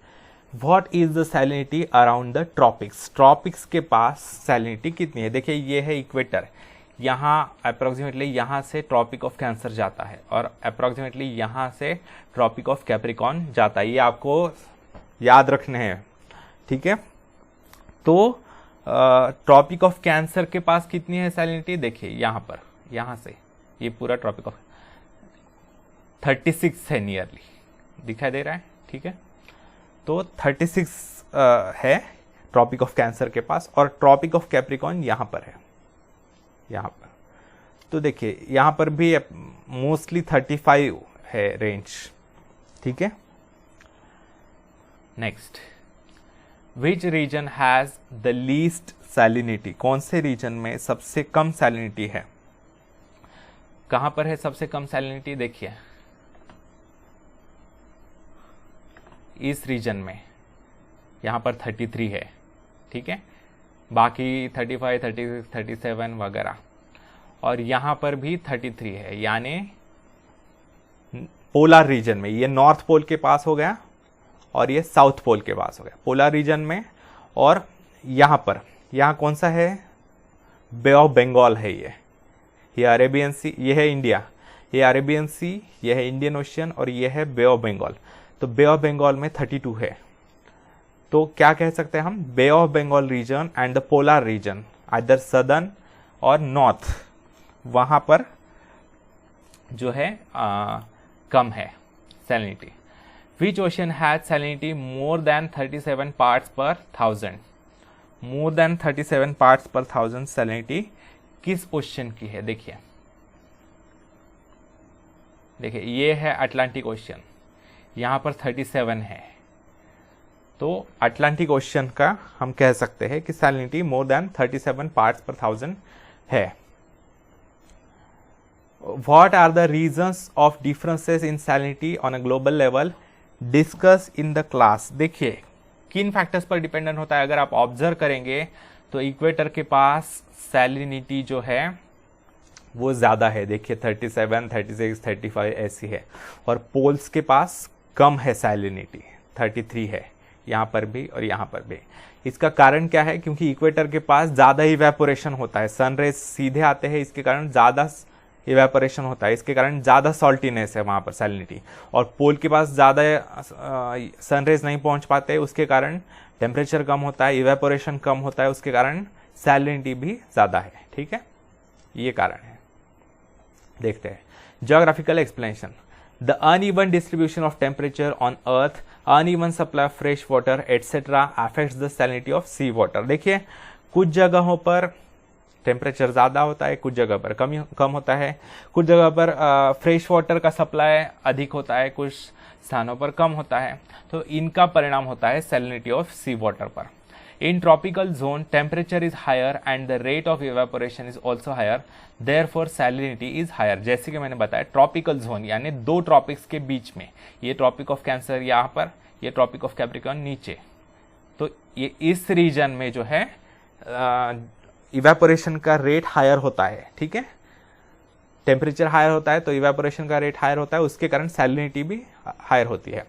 Speaker 1: What is the salinity around the tropics? Tropics के पास सैलिनिटी कितनी है? देखिए ये है इक्वेटर, यहाँ अप्रोक्सीमेटली यहाँ से ट्रॉपिक ऑफ कैंसर जाता है और अप्रोक्सीमेटली यहाँ से ट्रॉपिक ऑफ कैप्रिकॉर्न जाता है, ये आपको याद रखने हैं, ठीक है। तो ट्रॉपिक ऑफ कैंसर के पास कितनी है सैलिनिटी? देखिए यहाँ पर, यहाँ से ये पूरा ट्रॉपिक ऑफ 36 है, नियरली दिखाई दे रहा है, ठीक है। तो 36 है ट्रॉपिक ऑफ कैंसर के पास और ट्रॉपिक ऑफ कैप्रिकॉर्न यहाँ पर है, यहाँ पर। तो देखिए यहाँ पर भी मोस्टली 35 है रेंज, ठीक है। Next, which region has the least salinity? कौन से रीजन में सबसे कम सैलिनिटी है? कहां पर है सबसे कम सैलिनिटी? देखिए इस रीजन में, यहां पर 33 है, ठीक है, बाकी 35, 36, 37 वगैरह, और यहां पर भी 33 है, यानी पोलर रीजन में। ये नॉर्थ पोल के पास हो गया और ये साउथ पोल के पास हो गया, पोलर रीजन में। और यहाँ पर, यहाँ कौन सा है? बे ऑफ बंगाल है, ये अरेबियन सी, ये है इंडिया, ये अरेबियन सी, ये है इंडियन ओशियन और ये है बे ऑफ बंगाल। तो बे ऑफ बंगाल में 32 है। तो क्या कह सकते हैं हम? Bay of Bengal region and the polar region either southern और नॉर्थ, वहां पर जो है कम है salinity. Which ocean has salinity more than 37 parts per thousand? More than 37 parts per thousand salinity किस ओशियन की है? देखिए देखिए ये है अटलांटिक ओशियन, यहाँ पर 37 है। तो अटलांटिक ओशियन का हम कह सकते हैं कि सैलिनिटी मोर देन 37 पार्ट्स पर थाउजेंड है। What are the reasons of differences in salinity on a global level? Discuss in the class. देखिए किन फैक्टर्स पर डिपेंडेंट होता है? अगर आप ऑब्जर्व करेंगे तो इक्वेटर के पास सैलिनिटी जो है वो ज़्यादा है, देखिए 37, 36, 35 ऐसी है, और पोल्स के पास कम है सैलिनिटी, 33 है, यहाँ पर भी और यहाँ पर भी। इसका कारण क्या है? क्योंकि इक्वेटर के पास ज़्यादा इवेपोरेशन होता है, सन रेज सीधे आते हैं, इसके कारण ज़्यादा इवेपोरेशन होता है, इसके कारण ज़्यादा सॉल्टीनेस है वहाँ पर, सैलिनिटी। और पोल के पास ज़्यादा सन रेज नहीं पहुँच पाते, उसके कारण टेम्परेचर कम होता है, इवेपोरेशन कम होता है, उसके कारण सैलिनिटी भी ज़्यादा है। ठीक है, ये कारण है। देखते हैं geographical explanation. The uneven distribution of temperature on earth, uneven supply of fresh water etcetera affects the salinity of sea water. देखिए, कुछ जगहों पर टेम्परेचर ज़्यादा होता है, कुछ जगह पर कम होता है, कुछ जगह पर फ्रेश वाटर का सप्लाई अधिक होता है, कुछ स्थानों पर कम होता है। तो इनका परिणाम होता है सैलिनिटी ऑफ सी वाटर पर। In tropical zone temperature is higher and the rate of evaporation is also higher, therefore salinity is higher. जैसे कि मैंने बताया, ट्रॉपिकल जोन यानी दो ट्रॉपिक्स के बीच में, ये ट्रॉपिक ऑफ कैंसर यहाँ पर, ये ट्रॉपिक ऑफ कैप्रिकॉर्न नीचे, तो ये इस रीजन में जो है इवेपोरेशन का रेट हायर होता है। ठीक है, टेम्परेचर हायर होता है तो इवेपोरेशन का रेट हायर होता है, उसके कारण सैलिनिटी भी हायर होती है।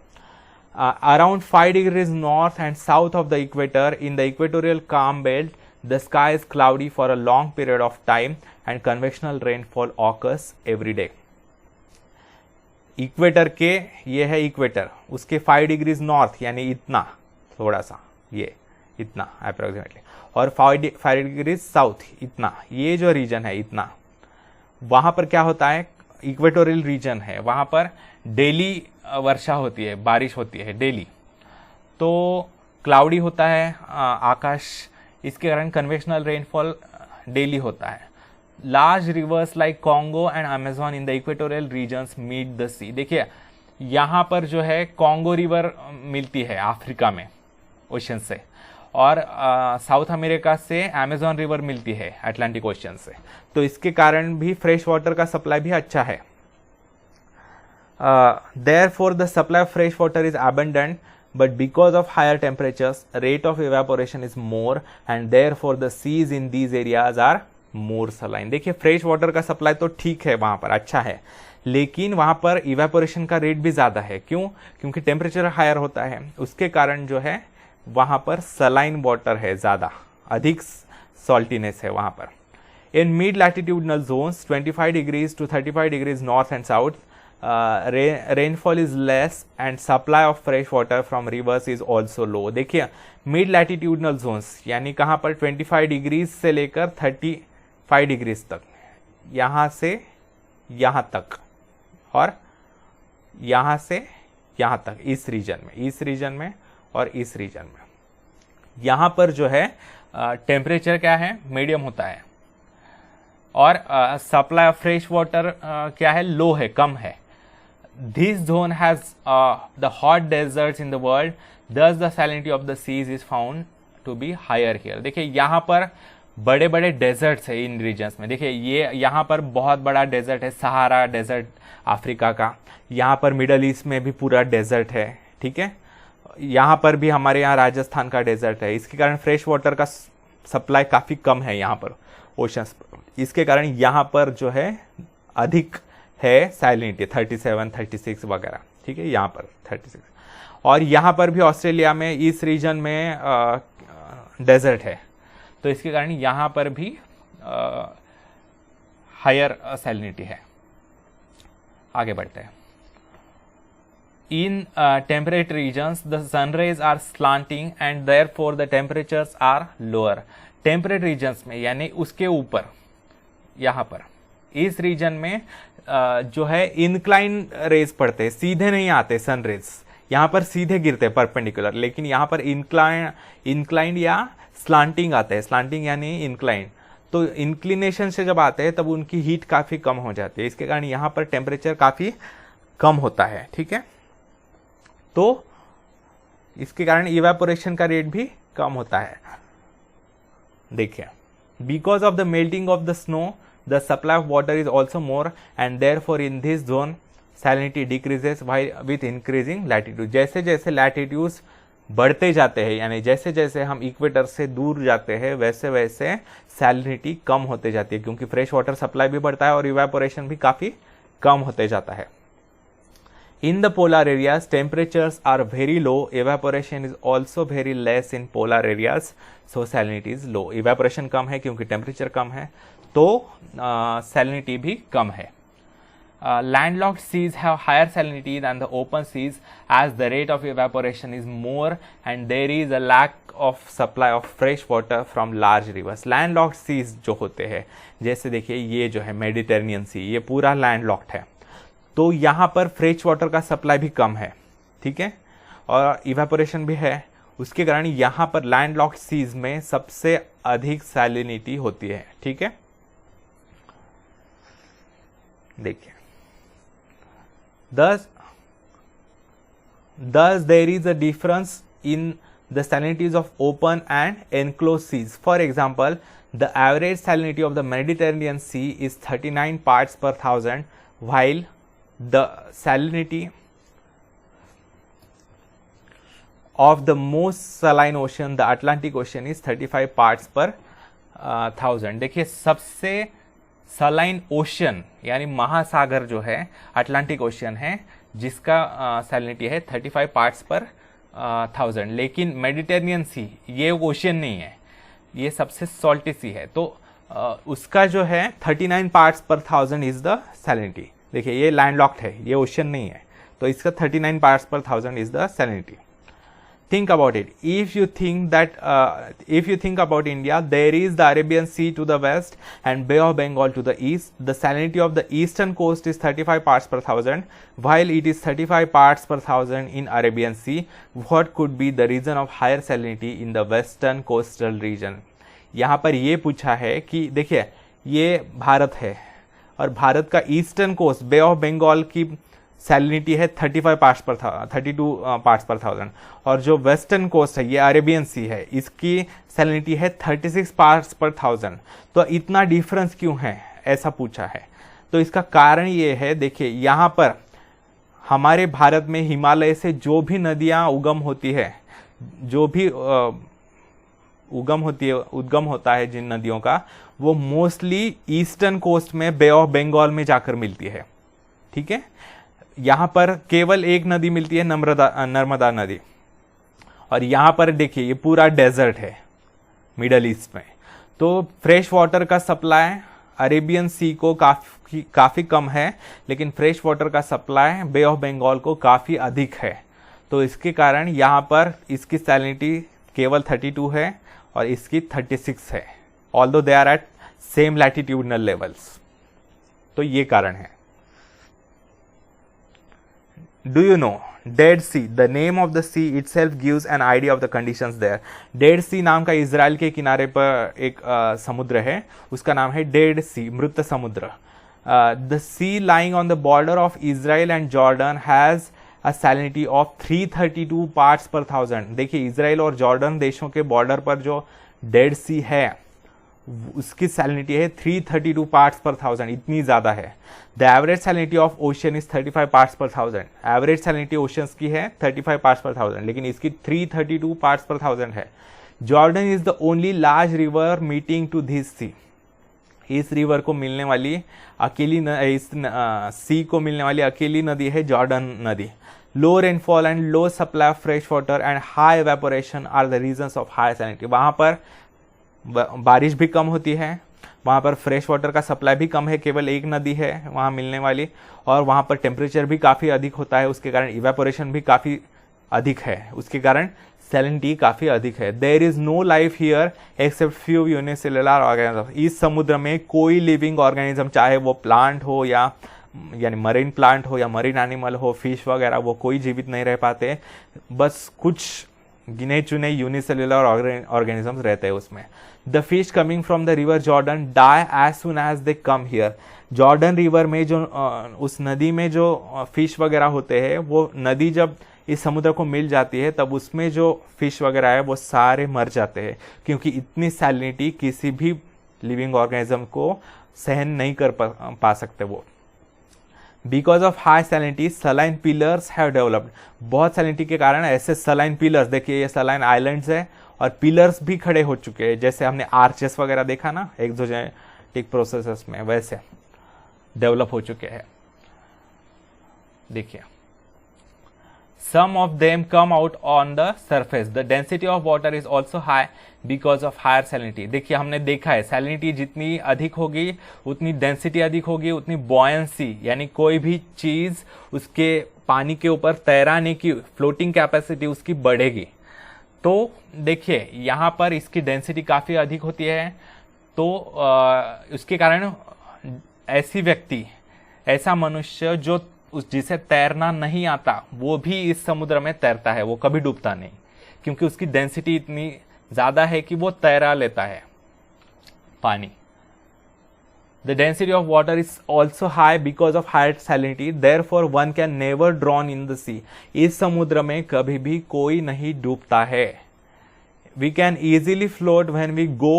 Speaker 1: Around 5 degrees north and south of the equator in the equatorial calm belt, the sky is cloudy for a long period of time and convectional rainfall occurs every day. Equator के, ये है इक्वेटर, उसके 5 डिग्रीज नॉर्थ यानी इतना, थोड़ा सा ये इतना अप्रोक्सीमेटली, और 5 डिग्रीज साउथ इतना, ये जो रीजन है इतना, वहां पर क्या होता है? इक्वेटोरियल रीजन है, वहां पर डेली वर्षा होती है, बारिश होती है डेली, तो क्लाउडी होता है आकाश, इसके कारण कन्वेक्शनल रेनफॉल डेली होता है। Large rivers like Congo and Amazon in the equatorial regions meet the sea. देखिए, यहाँ पर जो है कॉन्गो रिवर मिलती है अफ्रीका में ओशन से, और साउथ अमेरिका से अमेजॉन रिवर मिलती है अटलांटिक ओशन से, तो इसके कारण भी फ्रेश वाटर का सप्लाई भी अच्छा है। Therefore, the supply of fresh water is abundant, but because of higher temperatures, rate of evaporation is more, and therefore the seas in these areas are more saline. देखिए, फ्रेश वाटर का सप्लाई तो ठीक है, वहां पर अच्छा है, लेकिन वहां पर इवेपोरेशन का रेट भी ज्यादा है। क्यों? क्योंकि टेम्परेचर हायर होता है, उसके कारण जो है वहां पर सलाइन वाटर है, ज्यादा अधिक सॉल्टीनेस है वहां पर। In mid latitudinal zones 25 degrees to 35 degrees north and south, rainfall is less and supply of fresh water from rivers is also low. देखिए, मिड लैटिट्यूडनल जोन्स यानी कहाँ पर 25 डिग्रीज से लेकर 35 डिग्रीज तक, यहाँ से यहाँ तक और यहाँ से यहाँ तक, इस रीजन में और इस रीजन में, यहाँ पर जो है टेम्परेचर क्या है? मीडियम होता है, और सप्लाई ऑफ फ्रेश वाटर क्या है? लो है, कम है। This zone has the hot deserts in the world, thus the salinity of the seas is found to be higher here. देखिए, यहाँ पर बड़े बड़े डेजर्ट्स है इन रीजन्स में। देखिए, ये यहाँ पर बहुत बड़ा डेजर्ट है, सहारा डेजर्ट अफ्रीका का, यहाँ पर मिडल ईस्ट में भी पूरा डेजर्ट है। ठीक है, यहाँ पर भी हमारे यहाँ राजस्थान का डेजर्ट है, इसके कारण फ्रेश वाटर का सप्लाई काफ़ी कम है यहाँ पर ओशंस पर, इसके कारण यहाँ पर जो है अधिक है सैलिनिटी 37, 36 वगैरह। ठीक है, यहाँ पर 36, और यहाँ पर भी ऑस्ट्रेलिया में इस रीजन में डेजर्ट है, तो इसके कारण यहाँ पर भी हायर सैलिनिटी है। आगे बढ़ते हैं। In temperate regions the sunrays are slanting and therefore the temperatures are lower. Temperate regions में यानी उसके ऊपर, यहाँ पर इस रीजन में जो है इनक्लाइन रेज पड़ते हैं, सीधे नहीं आते सन रेज, यहाँ पर सीधे गिरते हैं परपेंडिकुलर, लेकिन यहाँ पर इंक्लाइन या स्लांटिंग आते हैं। स्लांटिंग यानी इंक्लाइन, तो इंक्लिनेशन से जब आते हैं तब उनकी हीट काफी कम हो जाती है, इसके कारण यहाँ पर टेम्परेचर काफी कम होता है। ठीक है, तो इसके कारण इवेपोरेशन का रेट भी कम होता है। देखिए, because of the melting of the snow the supply of water is also more and therefore in this zone salinity decreases while with increasing latitude। जैसे जैसे latitudes बढ़ते जाते हैं, यानी जैसे जैसे हम इक्वेटर से दूर जाते हैं, वैसे वैसे सैलिनिटी कम होते जाती है, क्योंकि फ्रेश वाटर सप्लाई भी बढ़ता है और इवेपोरेशन भी काफी कम होते जाता है। In the polar areas, temperatures are very low. Evaporation is also very less in polar areas. So salinity is low. Evaporation कम है क्योंकि temperature कम है, तो salinity भी कम है. Landlocked seas have higher salinity than the open seas as the rate of evaporation is more and there is a lack of supply of fresh water from large rivers. Landlocked seas जो होते हैं, जैसे देखिए ये जो है मेडिटेरेनियन सी, ये पूरा लैंडलॉक्ड है, तो यहाँ पर फ्रेश वाटर का सप्लाई भी कम है, ठीक है, और इवेपोरेशन भी है. उसके कारण यहाँ पर लैंडलॉक्ड सीज में सबसे अधिक सैलिनिटी होती है, ठीक है. देखिए, thus there is a difference in the salinities of open and enclosed seas. For example, the average salinity of the Mediterranean Sea is 39 parts per thousand, while the salinity of the most saline ocean, the Atlantic Ocean, is 35 parts per thousand. देखिए, सबसे सलाइन ओशन यानी महासागर जो है अटलांटिक ओशियन है, जिसका सैलिनिटी है 35 पार्ट्स पर 1000. लेकिन मेडिटेरेनियन सी ये ओशियन नहीं है, ये सबसे सॉल्टी सी है, तो उसका जो है 39 पार्ट्स पर 1000 इज द सैलिनिटी. देखिए, ये लैंडलॉक्ड है, ये ओशियन नहीं है, तो इसका 39 पार्ट्स पर 1000 is the salinity. Think about it. If you think about India, there is the Arabian Sea to the west and Bay of Bengal to the east. The salinity of the eastern coast is 35 parts per thousand, while it is 35 parts per thousand in Arabian Sea. What could be the reason of higher salinity in the western coastal region? यहाँ पर ये पूछा है कि देखिए, ये भारत है और भारत का eastern coast bay of Bengal की सैलिनिटी है 32 पार्ट्स पर थाउजेंड, और जो वेस्टर्न कोस्ट है ये अरेबियन सी है, इसकी सैलिनिटी है 36 पार्ट्स पर थाउजेंड. तो इतना डिफरेंस क्यों है, ऐसा पूछा है. तो इसका कारण ये है, देखिए यहाँ पर हमारे भारत में हिमालय से जो भी नदियाँ उगम होती है, जो भी उद्गम होता है जिन नदियों का, वो मोस्टली ईस्टर्न कोस्ट में बे ऑफ बंगाल में जाकर मिलती है, ठीक है. यहाँ पर केवल एक नदी मिलती है, नर्मदा नदी, और यहाँ पर देखिए ये पूरा डेजर्ट है मिडल ईस्ट में. तो फ्रेश वाटर का सप्लाई अरेबियन सी को काफ़ी कम है, लेकिन फ्रेश वाटर का सप्लाई बे ऑफ बंगाल को काफ़ी अधिक है. तो इसके कारण यहाँ पर इसकी सैलिनिटी केवल 32 है और इसकी 36 है, although they are at same latitudinal levels. तो ये कारण है. Do you know Dead Sea? The name of the sea itself gives an idea of the conditions there. Dead Sea नाम का इजराइल के किनारे पर एक समुद्र है, उसका नाम है डेड सी, मृत समुद्र. The sea lying on the border of Israel and Jordan has a salinity of 332 parts per thousand. देखिए, इजराइल और जॉर्डन देशों के बॉर्डर पर जो डेड सी है उसकी सैलिनिटी है 332 पार्ट्स पर थाउजेंड, इतनी ज्यादा है. The average salinity of ocean is 35 parts पर थाउजेंड. एवरेज सैलिनिटी ओशियंस की है 35 पार्ट्स पर थाउजेंड, लेकिन इसकी 332 पार्ट्स पर थाउजेंड है. Jordan is the only large river meeting to this sea. इस रिवर को मिलने वाली अकेली इस सी को मिलने वाली अकेली नदी है जॉर्डन नदी. Low rainfall and low supply of fresh water and high evaporation are the reasons of high salinity. वहां पर बारिश भी कम होती है, वहाँ पर फ्रेश वाटर का सप्लाई भी कम है, केवल एक नदी है वहाँ मिलने वाली, और वहाँ पर टेम्परेचर भी काफ़ी अधिक होता है, उसके कारण इवेपोरेशन भी काफ़ी अधिक है, उसके कारण सैलिनिटी काफ़ी अधिक है. There is no life here except few unicellular organism. इस समुद्र में कोई लिविंग ऑर्गेनिज्म, चाहे वो प्लांट हो या यानी मरीन प्लांट हो या मरीन एनिमल हो, फिश वगैरह, वो कोई जीवित नहीं रह पाते. बस कुछ गिने चुने यूनिसेलुलर ऑर्गेनिजम्स रहते हैं उसमें. The fish coming from the river Jordan die as soon as they come here. Jordan river में जो उस नदी में जो फिश वगैरह होते हैं, वो नदी जब इस समुद्र को मिल जाती है तब उसमें जो फिश वगैरह है वो सारे मर जाते हैं, क्योंकि इतनी सैलिनिटी किसी भी लिविंग ऑर्गेनिज्म को सहन नहीं कर पा सकते वो. Because of high salinity saline pillars have developed. बहुत सैलिनिटी के कारण ऐसे सलाइन पिलर्स, देखिए ये सलाइन आइलैंड्स है और पिलर्स भी खड़े हो चुके हैं, जैसे हमने आर्चेस वगैरह देखा ना एक्सोजेनेटिक प्रोसेसेस में, वैसे डेवलप हो चुके हैं. देखिए, some of them come out on the surface. The density of water is also high because of higher salinity. देखिए हमने देखा है salinity जितनी अधिक होगी उतनी density अधिक होगी, उतनी buoyancy यानी कोई भी चीज उसके पानी के ऊपर तैराने की फ्लोटिंग कैपेसिटी उसकी बढ़ेगी। तो देखिए यहाँ पर इसकी डेंसिटी काफी अधिक होती है, तो उसके कारण ऐसी व्यक्ति, ऐसा मनुष्य जो जिसे तैरना नहीं आता वो भी इस समुद्र में तैरता है, वो कभी डूबता नहीं, क्योंकि उसकी डेंसिटी इतनी ज्यादा है कि वो तैरा लेता है पानी। The density of water is also high because of higher salinity, therefore one can never drown in the sea. इस समुद्र में कभी भी कोई नहीं डूबता है। We can easily float when we go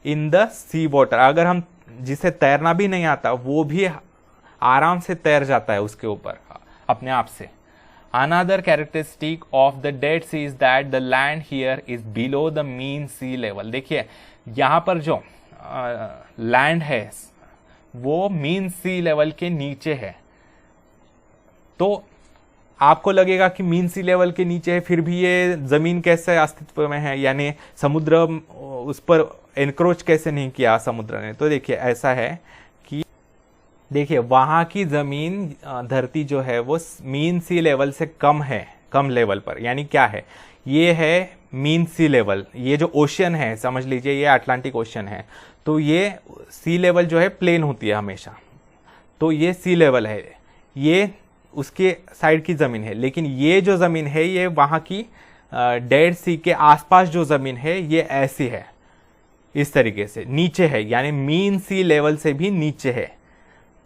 Speaker 1: in the sea water. अगर हम जिसे तैरना भी नहीं आता वो भी आराम से तैर जाता है उसके ऊपर अपने आप से। Another characteristic of the Dead Sea is that the land here is below the mean sea level. देखिए यहाँ पर जो लैंड है वो मीन सी लेवल के नीचे है। तो आपको लगेगा कि मीन सी लेवल के नीचे है, फिर भी ये जमीन कैसे अस्तित्व में है, यानी समुद्र उस पर एनक्रोच कैसे नहीं किया समुद्र ने। तो देखिए ऐसा है कि देखिए वहां की जमीन धरती जो है वो मीन सी लेवल से कम है, कम लेवल पर। यानी क्या है, ये है मीन सी लेवल। ये जो ओशियन है समझ लीजिए ये अटलांटिक ओशियन है, तो ये सी लेवल जो है प्लेन होती है हमेशा, तो ये सी लेवल है, ये उसके साइड की जमीन है। लेकिन ये जो जमीन है ये वहां की डेड सी के आसपास जो जमीन है ये ऐसी है, इस तरीके से नीचे है, यानी मीन सी लेवल से भी नीचे है।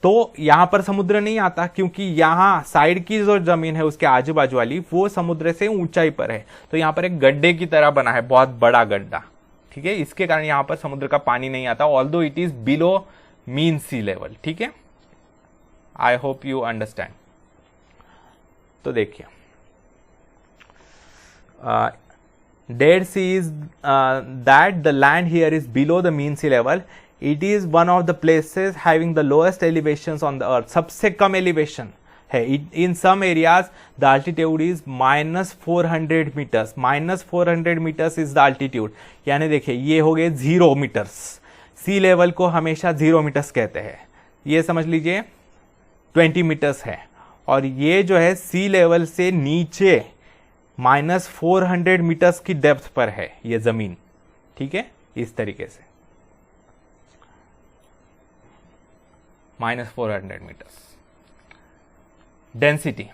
Speaker 1: तो यहां पर समुद्र नहीं आता, क्योंकि यहां साइड की जो जमीन है उसके आजू बाजू वाली वो समुद्र से ऊंचाई पर है, तो यहां पर एक गड्ढे की तरह बना है, बहुत बड़ा गड्ढा। ठीक है, इसके कारण यहां पर समुद्र का पानी नहीं आता, although it is below mean sea level. ठीक है, आई होप यू अंडरस्टैंड। तो देखिए Dead Sea is that the land here is below the mean sea level. It is one of the places having the lowest elevation on the earth. सबसे कम एलिवेशन है। In some areas the altitude is -400 meters. -400 meters is the altitude, यानी देखिए ये हो गए 0 मीटर्स। सी लेवल को हमेशा 0 मीटर्स कहते हैं, ये समझ लीजिए 20 मीटर्स है। और ये जो है सी लेवल से नीचे -400 मीटर्स की डेप्थ पर है ये जमीन। ठीक है, इस तरीके से -400 meters. Density.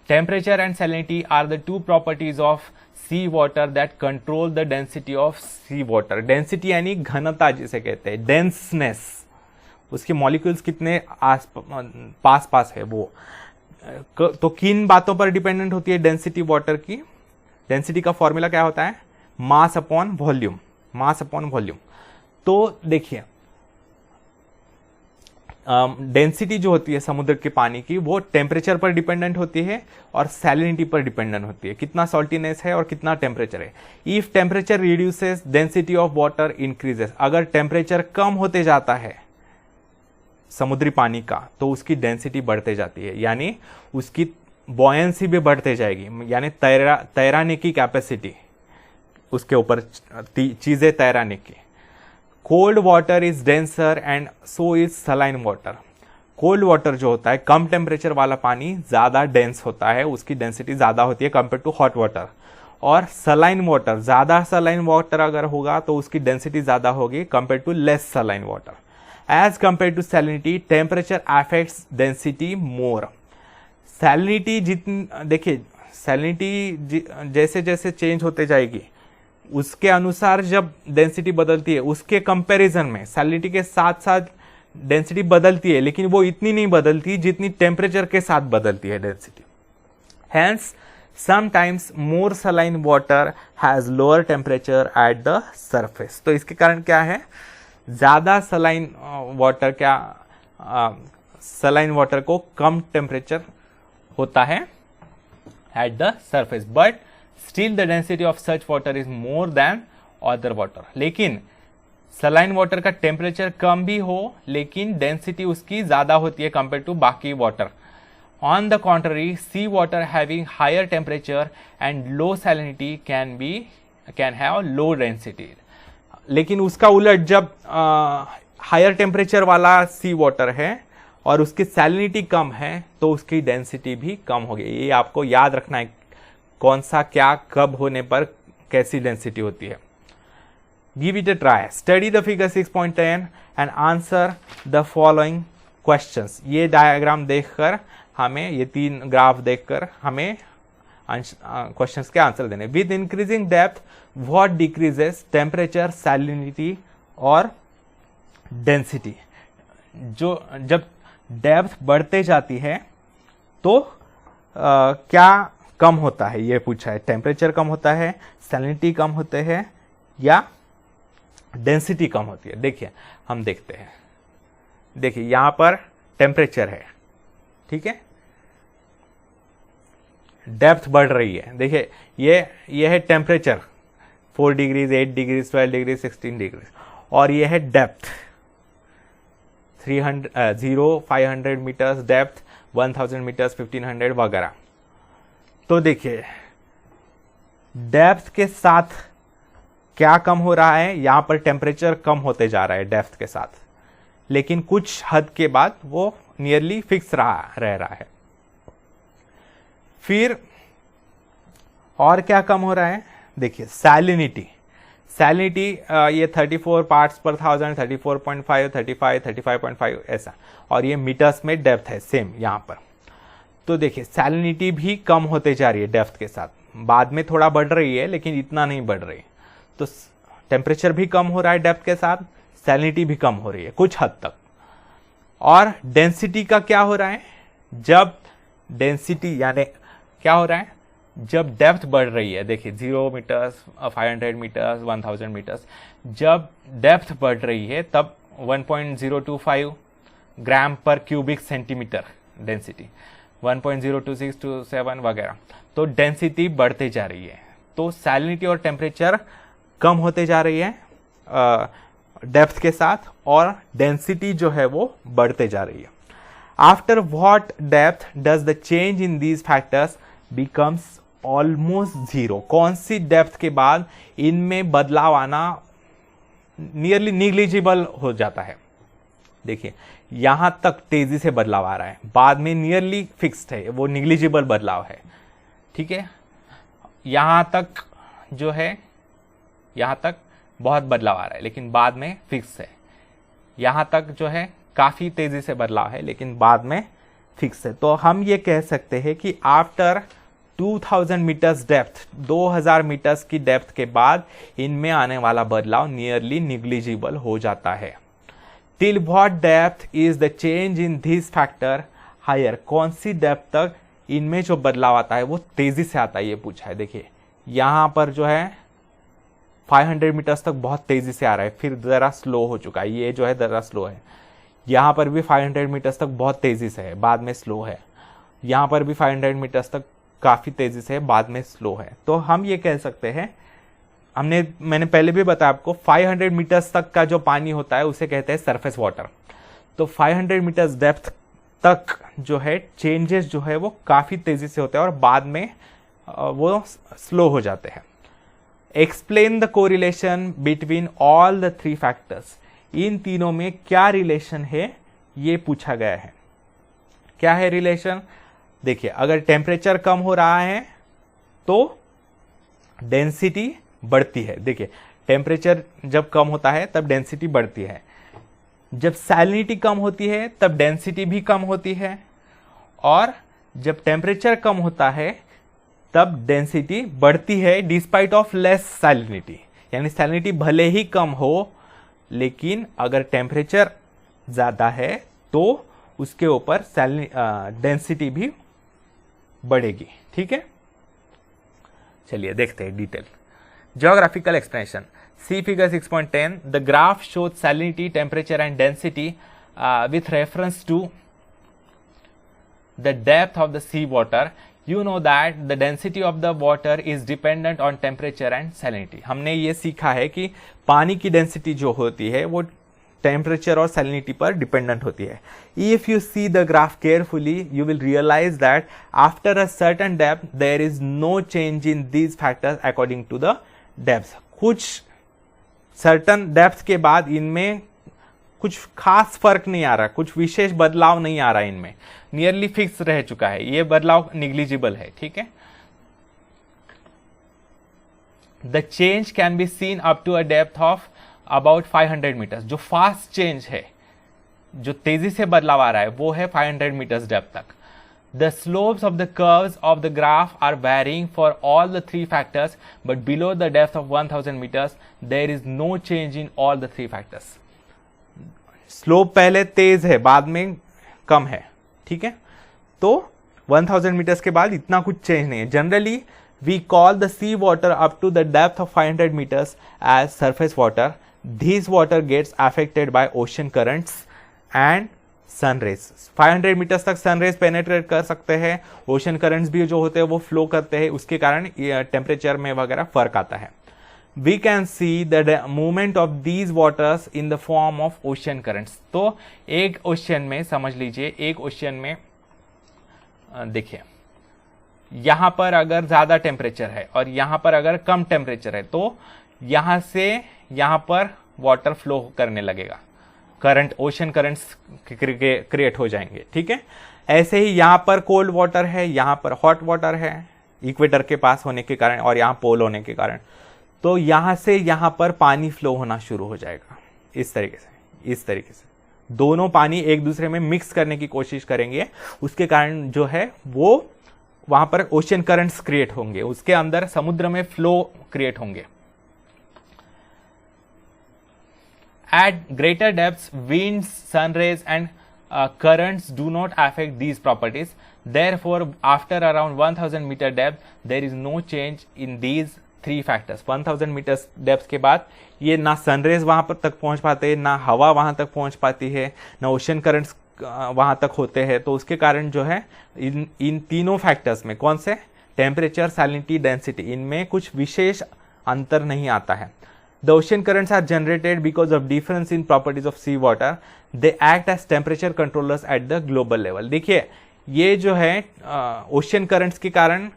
Speaker 1: Temperature and salinity are the two properties of sea water that control the density of sea water. Density यानी घनता जिसे कहते हैं, denseness, उसके मॉलिक्यूल्स कितने पास पास है वो। तो किन बातों पर डिपेंडेंट होती है डेंसिटी वाटर की? डेंसिटी का फॉर्मूला क्या होता है? Mass upon volume. Mass upon volume. तो देखिए डेंसिटी जो होती है समुद्र के पानी की वो टेम्परेचर पर डिपेंडेंट होती है और सैलिनिटी पर डिपेंडेंट होती है, कितना सॉल्टीनेस है और कितना टेम्परेचर है। If temperature reduces density of water increases. अगर टेम्परेचर कम होते जाता है समुद्री पानी का तो उसकी डेंसिटी बढ़ते जाती है, यानी उसकी बॉयंसी भी बढ़ते जाएगी, यानी तैराने की कैपेसिटी, उसके ऊपर चीजें तैराने की। Cold water is denser and so is saline water. Cold water जो होता है, कम टेम्परेचर वाला पानी ज्यादा डेंस होता है, उसकी डेंसिटी ज्यादा होती है कंपेयर टू हॉट वाटर। और सलाइन वाटर, ज्यादा सलाइन वाटर अगर होगा तो उसकी डेंसिटी ज्यादा होगी compare to less saline water. As compared to salinity, temperature affects density more. Salinity जितनी, देखिए सैलिनिटी जैसे जैसे चेंज होते जाएगी उसके अनुसार जब डेंसिटी बदलती है, उसके कंपैरिजन में सैलिनिटी के साथ साथ डेंसिटी बदलती है, लेकिन वो इतनी नहीं बदलती जितनी टेम्परेचर के साथ बदलती है density. Hence sometimes more saline water has lower temperature at the surface. तो इसके कारण क्या है, ज्यादा सलाइन वाटर सलाइन वाटर को कम टेम्परेचर होता है at the surface, but still the density of such water is more then other water. लेकिन सलाइन वाटर का टेम्परेचर कम भी हो लेकिन डेंसिटी उसकी ज्यादा होती है कंपेयर टू बाकी water. On the contrary, sea water having higher temperature and low salinity can have low density. लेकिन उसका उलट, जब हायर टेम्परेचर वाला सी वाटर है और उसकी सैलिनिटी कम है तो उसकी डेंसिटी भी कम होगी। ये आपको याद रखना है कौन सा क्या कब होने पर कैसी डेंसिटी होती है। Give it a try, study the figure 6.10 and answer the following questions. ये डायग्राम देखकर हमें, ये 3 ग्राफ देखकर हमें क्वेश्चंस के आंसर देने। With increasing depth what decreases, temperature, salinity और डेंसिटी। जो जब डेप्थ बढ़ते जाती है तो क्या कम होता है, ये पूछा है। टेम्परेचर कम होता है, सैलिनिटी कम होते हैं या डेंसिटी कम होती है। देखिए हम देखते हैं, देखिए यहां पर टेम्परेचर है, ठीक है, डेप्थ बढ़ रही है। देखिए ये है temperature 4 degrees, 8 degrees, 12 degrees, 16 degrees, और ये है डेप्थ 500 मीटर्स, डेप्थ 1000 मीटर्स, 1500 वगैरह। तो देखिए डेप्थ के साथ क्या कम हो रहा है, यहां पर टेम्परेचर कम होते जा रहा है डेप्थ के साथ, लेकिन कुछ हद के बाद वो नियरली फिक्स रह रहा है। फिर और क्या कम हो रहा है, देखिए सैलिनिटी। सैलिनिटी ये 34 पार्ट्स पर 1000, 34.5, 35, 35.5 ऐसा, और ये मीटर्स में डेप्थ है सेम यहां पर। तो देखिए सैलिनिटी भी कम होते जा रही है डेप्थ के साथ, बाद में थोड़ा बढ़ रही है लेकिन इतना नहीं बढ़ रही। तो टेम्परेचर भी कम हो रहा है डेप्थ के साथ, सैलिनिटी भी कम हो रही है कुछ हद तक। और डेंसिटी का क्या हो रहा है, जब डेंसिटी यानी क्या हो रहा है, जब डेप्थ बढ़ रही है, देखिए 0 मीटर्स, 500 मीटर्स, 1000 मीटर्स, जब डेप्थ बढ़ रही है तब 1.025 ग्राम पर क्यूबिक सेंटीमीटर डेंसिटी, 1.02627 वगैरह। तो डेंसिटी बढ़ते जा रही है, तो सैलिनिटी और टेम्परेचर कम होते जा रही है डेप्थ के साथ, और डेंसिटी जो है वो बढ़ते जा रही है। After what depth does the change in these factors becomes almost zero. कौन सी डेप्थ के बाद इनमें बदलाव आना नियरली निग्लिजिबल हो जाता है। देखिए यहां तक तेजी से बदलाव आ रहा है, बाद में नियरली फिक्स्ड है, वो निग्लिजिबल बदलाव है, ठीक है। यहां तक जो है, यहां तक बहुत बदलाव आ रहा है लेकिन बाद में फिक्स है। यहां तक जो है काफी तेजी से बदलाव है लेकिन बाद में फिक्स है। तो हम ये कह सकते हैं कि आफ्टर 2000 मीटर्स डेप्थ, 2000 मीटर्स की डेप्थ के बाद इनमें आने वाला बदलाव नियरली निग्लिजिबल हो जाता है। Till what depth is the change in this factor higher. कौन सी डेप्थ तक इनमें जो बदलाव आता है वो तेजी से आता है, ये पूछा है। देखिए यहां पर जो है 500 मीटर्स तक बहुत तेजी से आ रहा है, फिर जरा स्लो हो चुका है, ये जो है जरा स्लो है। यहां पर भी 500 मीटर्स तक बहुत तेजी से है, बाद में स्लो है। यहां पर भी 500 मीटर्स तक काफी तेजी से है, बाद में स्लो है। तो हम ये कह सकते हैं, मैंने पहले भी बताया आपको, 500 मीटर्स तक का जो पानी होता है उसे कहते हैं सरफेस वाटर। तो 500 मीटर्स डेप्थ तक जो है चेंजेस जो है वो काफी तेजी से होते हैं और बाद में वो स्लो हो जाते हैं। Explain the correlation between all the 3 factors. इन तीनों में क्या रिलेशन है ये पूछा गया है। क्या है रिलेशन, देखिए अगर टेम्परेचर कम हो रहा है तो डेंसिटी बढ़ती है। देखिए टेम्परेचर जब कम होता है तब डेंसिटी बढ़ती है, जब सैलिनिटी कम होती है तब डेंसिटी भी कम होती है, और जब टेम्परेचर कम होता है तब डेंसिटी बढ़ती है डिस्पाइट ऑफ लेस सैलिनिटी। यानी सैलिनिटी भले ही कम हो लेकिन अगर टेम्परेचर ज्यादा है तो उसके ऊपर डेंसिटी भी बढ़ेगी, ठीक है। चलिए देखते हैं detail. Geographical explanation. See figure 6.10. The graph shows salinity, temperature and density with reference to the depth of the sea water. You know that the density of the water is dependent on temperature and salinity. हमने ये सीखा है कि पानी की डेंसिटी जो होती है वो टेम्परेचर और सैलिनिटी पर डिपेंडेंट होती है। If you see the graph carefully you will realise that after a certain depth there is no change in these factors according to the depth. कुछ सर्टेन डेप्थ के बाद इनमें कुछ खास फर्क नहीं आ रहा, कुछ विशेष बदलाव नहीं आ रहा इनमें, नियरली फिक्स रह चुका है, ये बदलाव निग्लिजिबल है। ठीक है, the change can be seen up to a depth of about 500 metres. जो फास्ट चेंज है, जो तेजी से बदलाव आ रहा है, वो है 500 मीटर्स डेप्थ तक। The slopes of the curves of the graph are varying for all the three factors, but below the depth of 1000 meters, there is no change in all the three factors. Slope पहले तेज है, बाद में कम है। ठीक है, तो 1000 मीटर्स के बाद इतना कुछ चेंज नहीं है। Generally we call the sea water up to the depth of 500 meters as surface water. This water gets affected by ocean currents and sunrays. 500 metres तक सनरेज पेनेट्रेट कर सकते हैं, ओशन करंट्स भी जो होते हैं वो फ्लो करते हैं, उसके कारण टेम्परेचर में वगैरह फर्क आता है। We can see the movement of these waters in the form of ocean currents. तो एक ओशन में, समझ लीजिए एक ओशन में देखिए, यहां पर अगर ज्यादा टेम्परेचर है और यहां पर अगर कम टेम्परेचर है, तो यहां से यहां पर वाटर फ्लो करने लगेगा, करंट, ओशन करंट्स क्रिएट हो जाएंगे। ठीक है, ऐसे ही यहां पर कोल्ड वाटर है, यहां पर हॉट वाटर है, इक्वेटर के पास होने के कारण और यहां पोल होने के कारण, तो यहां से यहां पर पानी फ्लो होना शुरू हो जाएगा। इस तरीके से दोनों पानी एक दूसरे में मिक्स करने की कोशिश करेंगे, उसके कारण जो है वो वहां पर ओशन करंट्स क्रिएट होंगे, उसके अंदर समुद्र में फ्लो क्रिएट होंगे। At greater depths, winds, sun rays and currents do not affect these properties. Therefore, after around 1000 meter depth, there is no change in these three factors. 1000 meters depth के बाद ये ना sunrays वहां पर तक पहुंच पाते हैं, ना हवा वहां तक पहुंच पाती है, ना ओशन करंट्स वहां तक होते हैं। तो उसके कारण जो है इन तीनों फैक्टर्स में, कौन से, टेम्परेचर, सैलिनिटी, डेंसिटी, इनमें कुछ विशेष अंतर नहीं आता है। The ocean currents are generated because of difference in properties of sea water. They act as temperature controllers at the global level. देखिए, ये जो है ओशन करंट्स के कारण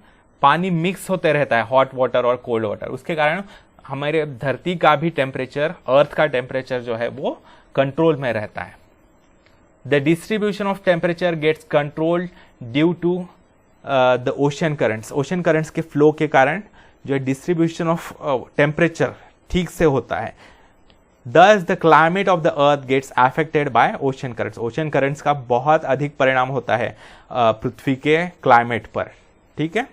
Speaker 1: पानी मिक्स होते रहता है, हॉट वाटर और कोल्ड वाटर, उसके कारण हमारे धरती का भी टेम्परेचर, अर्थ का टेम्परेचर जो है वो कंट्रोल में रहता है। The distribution of temperature gets controlled due to the ocean currents. Ocean currents के फ्लो के कारण जो है डिस्ट्रीब्यूशन ऑफ टेम्परेचर ठीक से होता है। Thus the climate of the earth gets affected by ocean currents. Ocean currents का बहुत अधिक परिणाम होता है पृथ्वी के क्लाइमेट पर। ठीक है।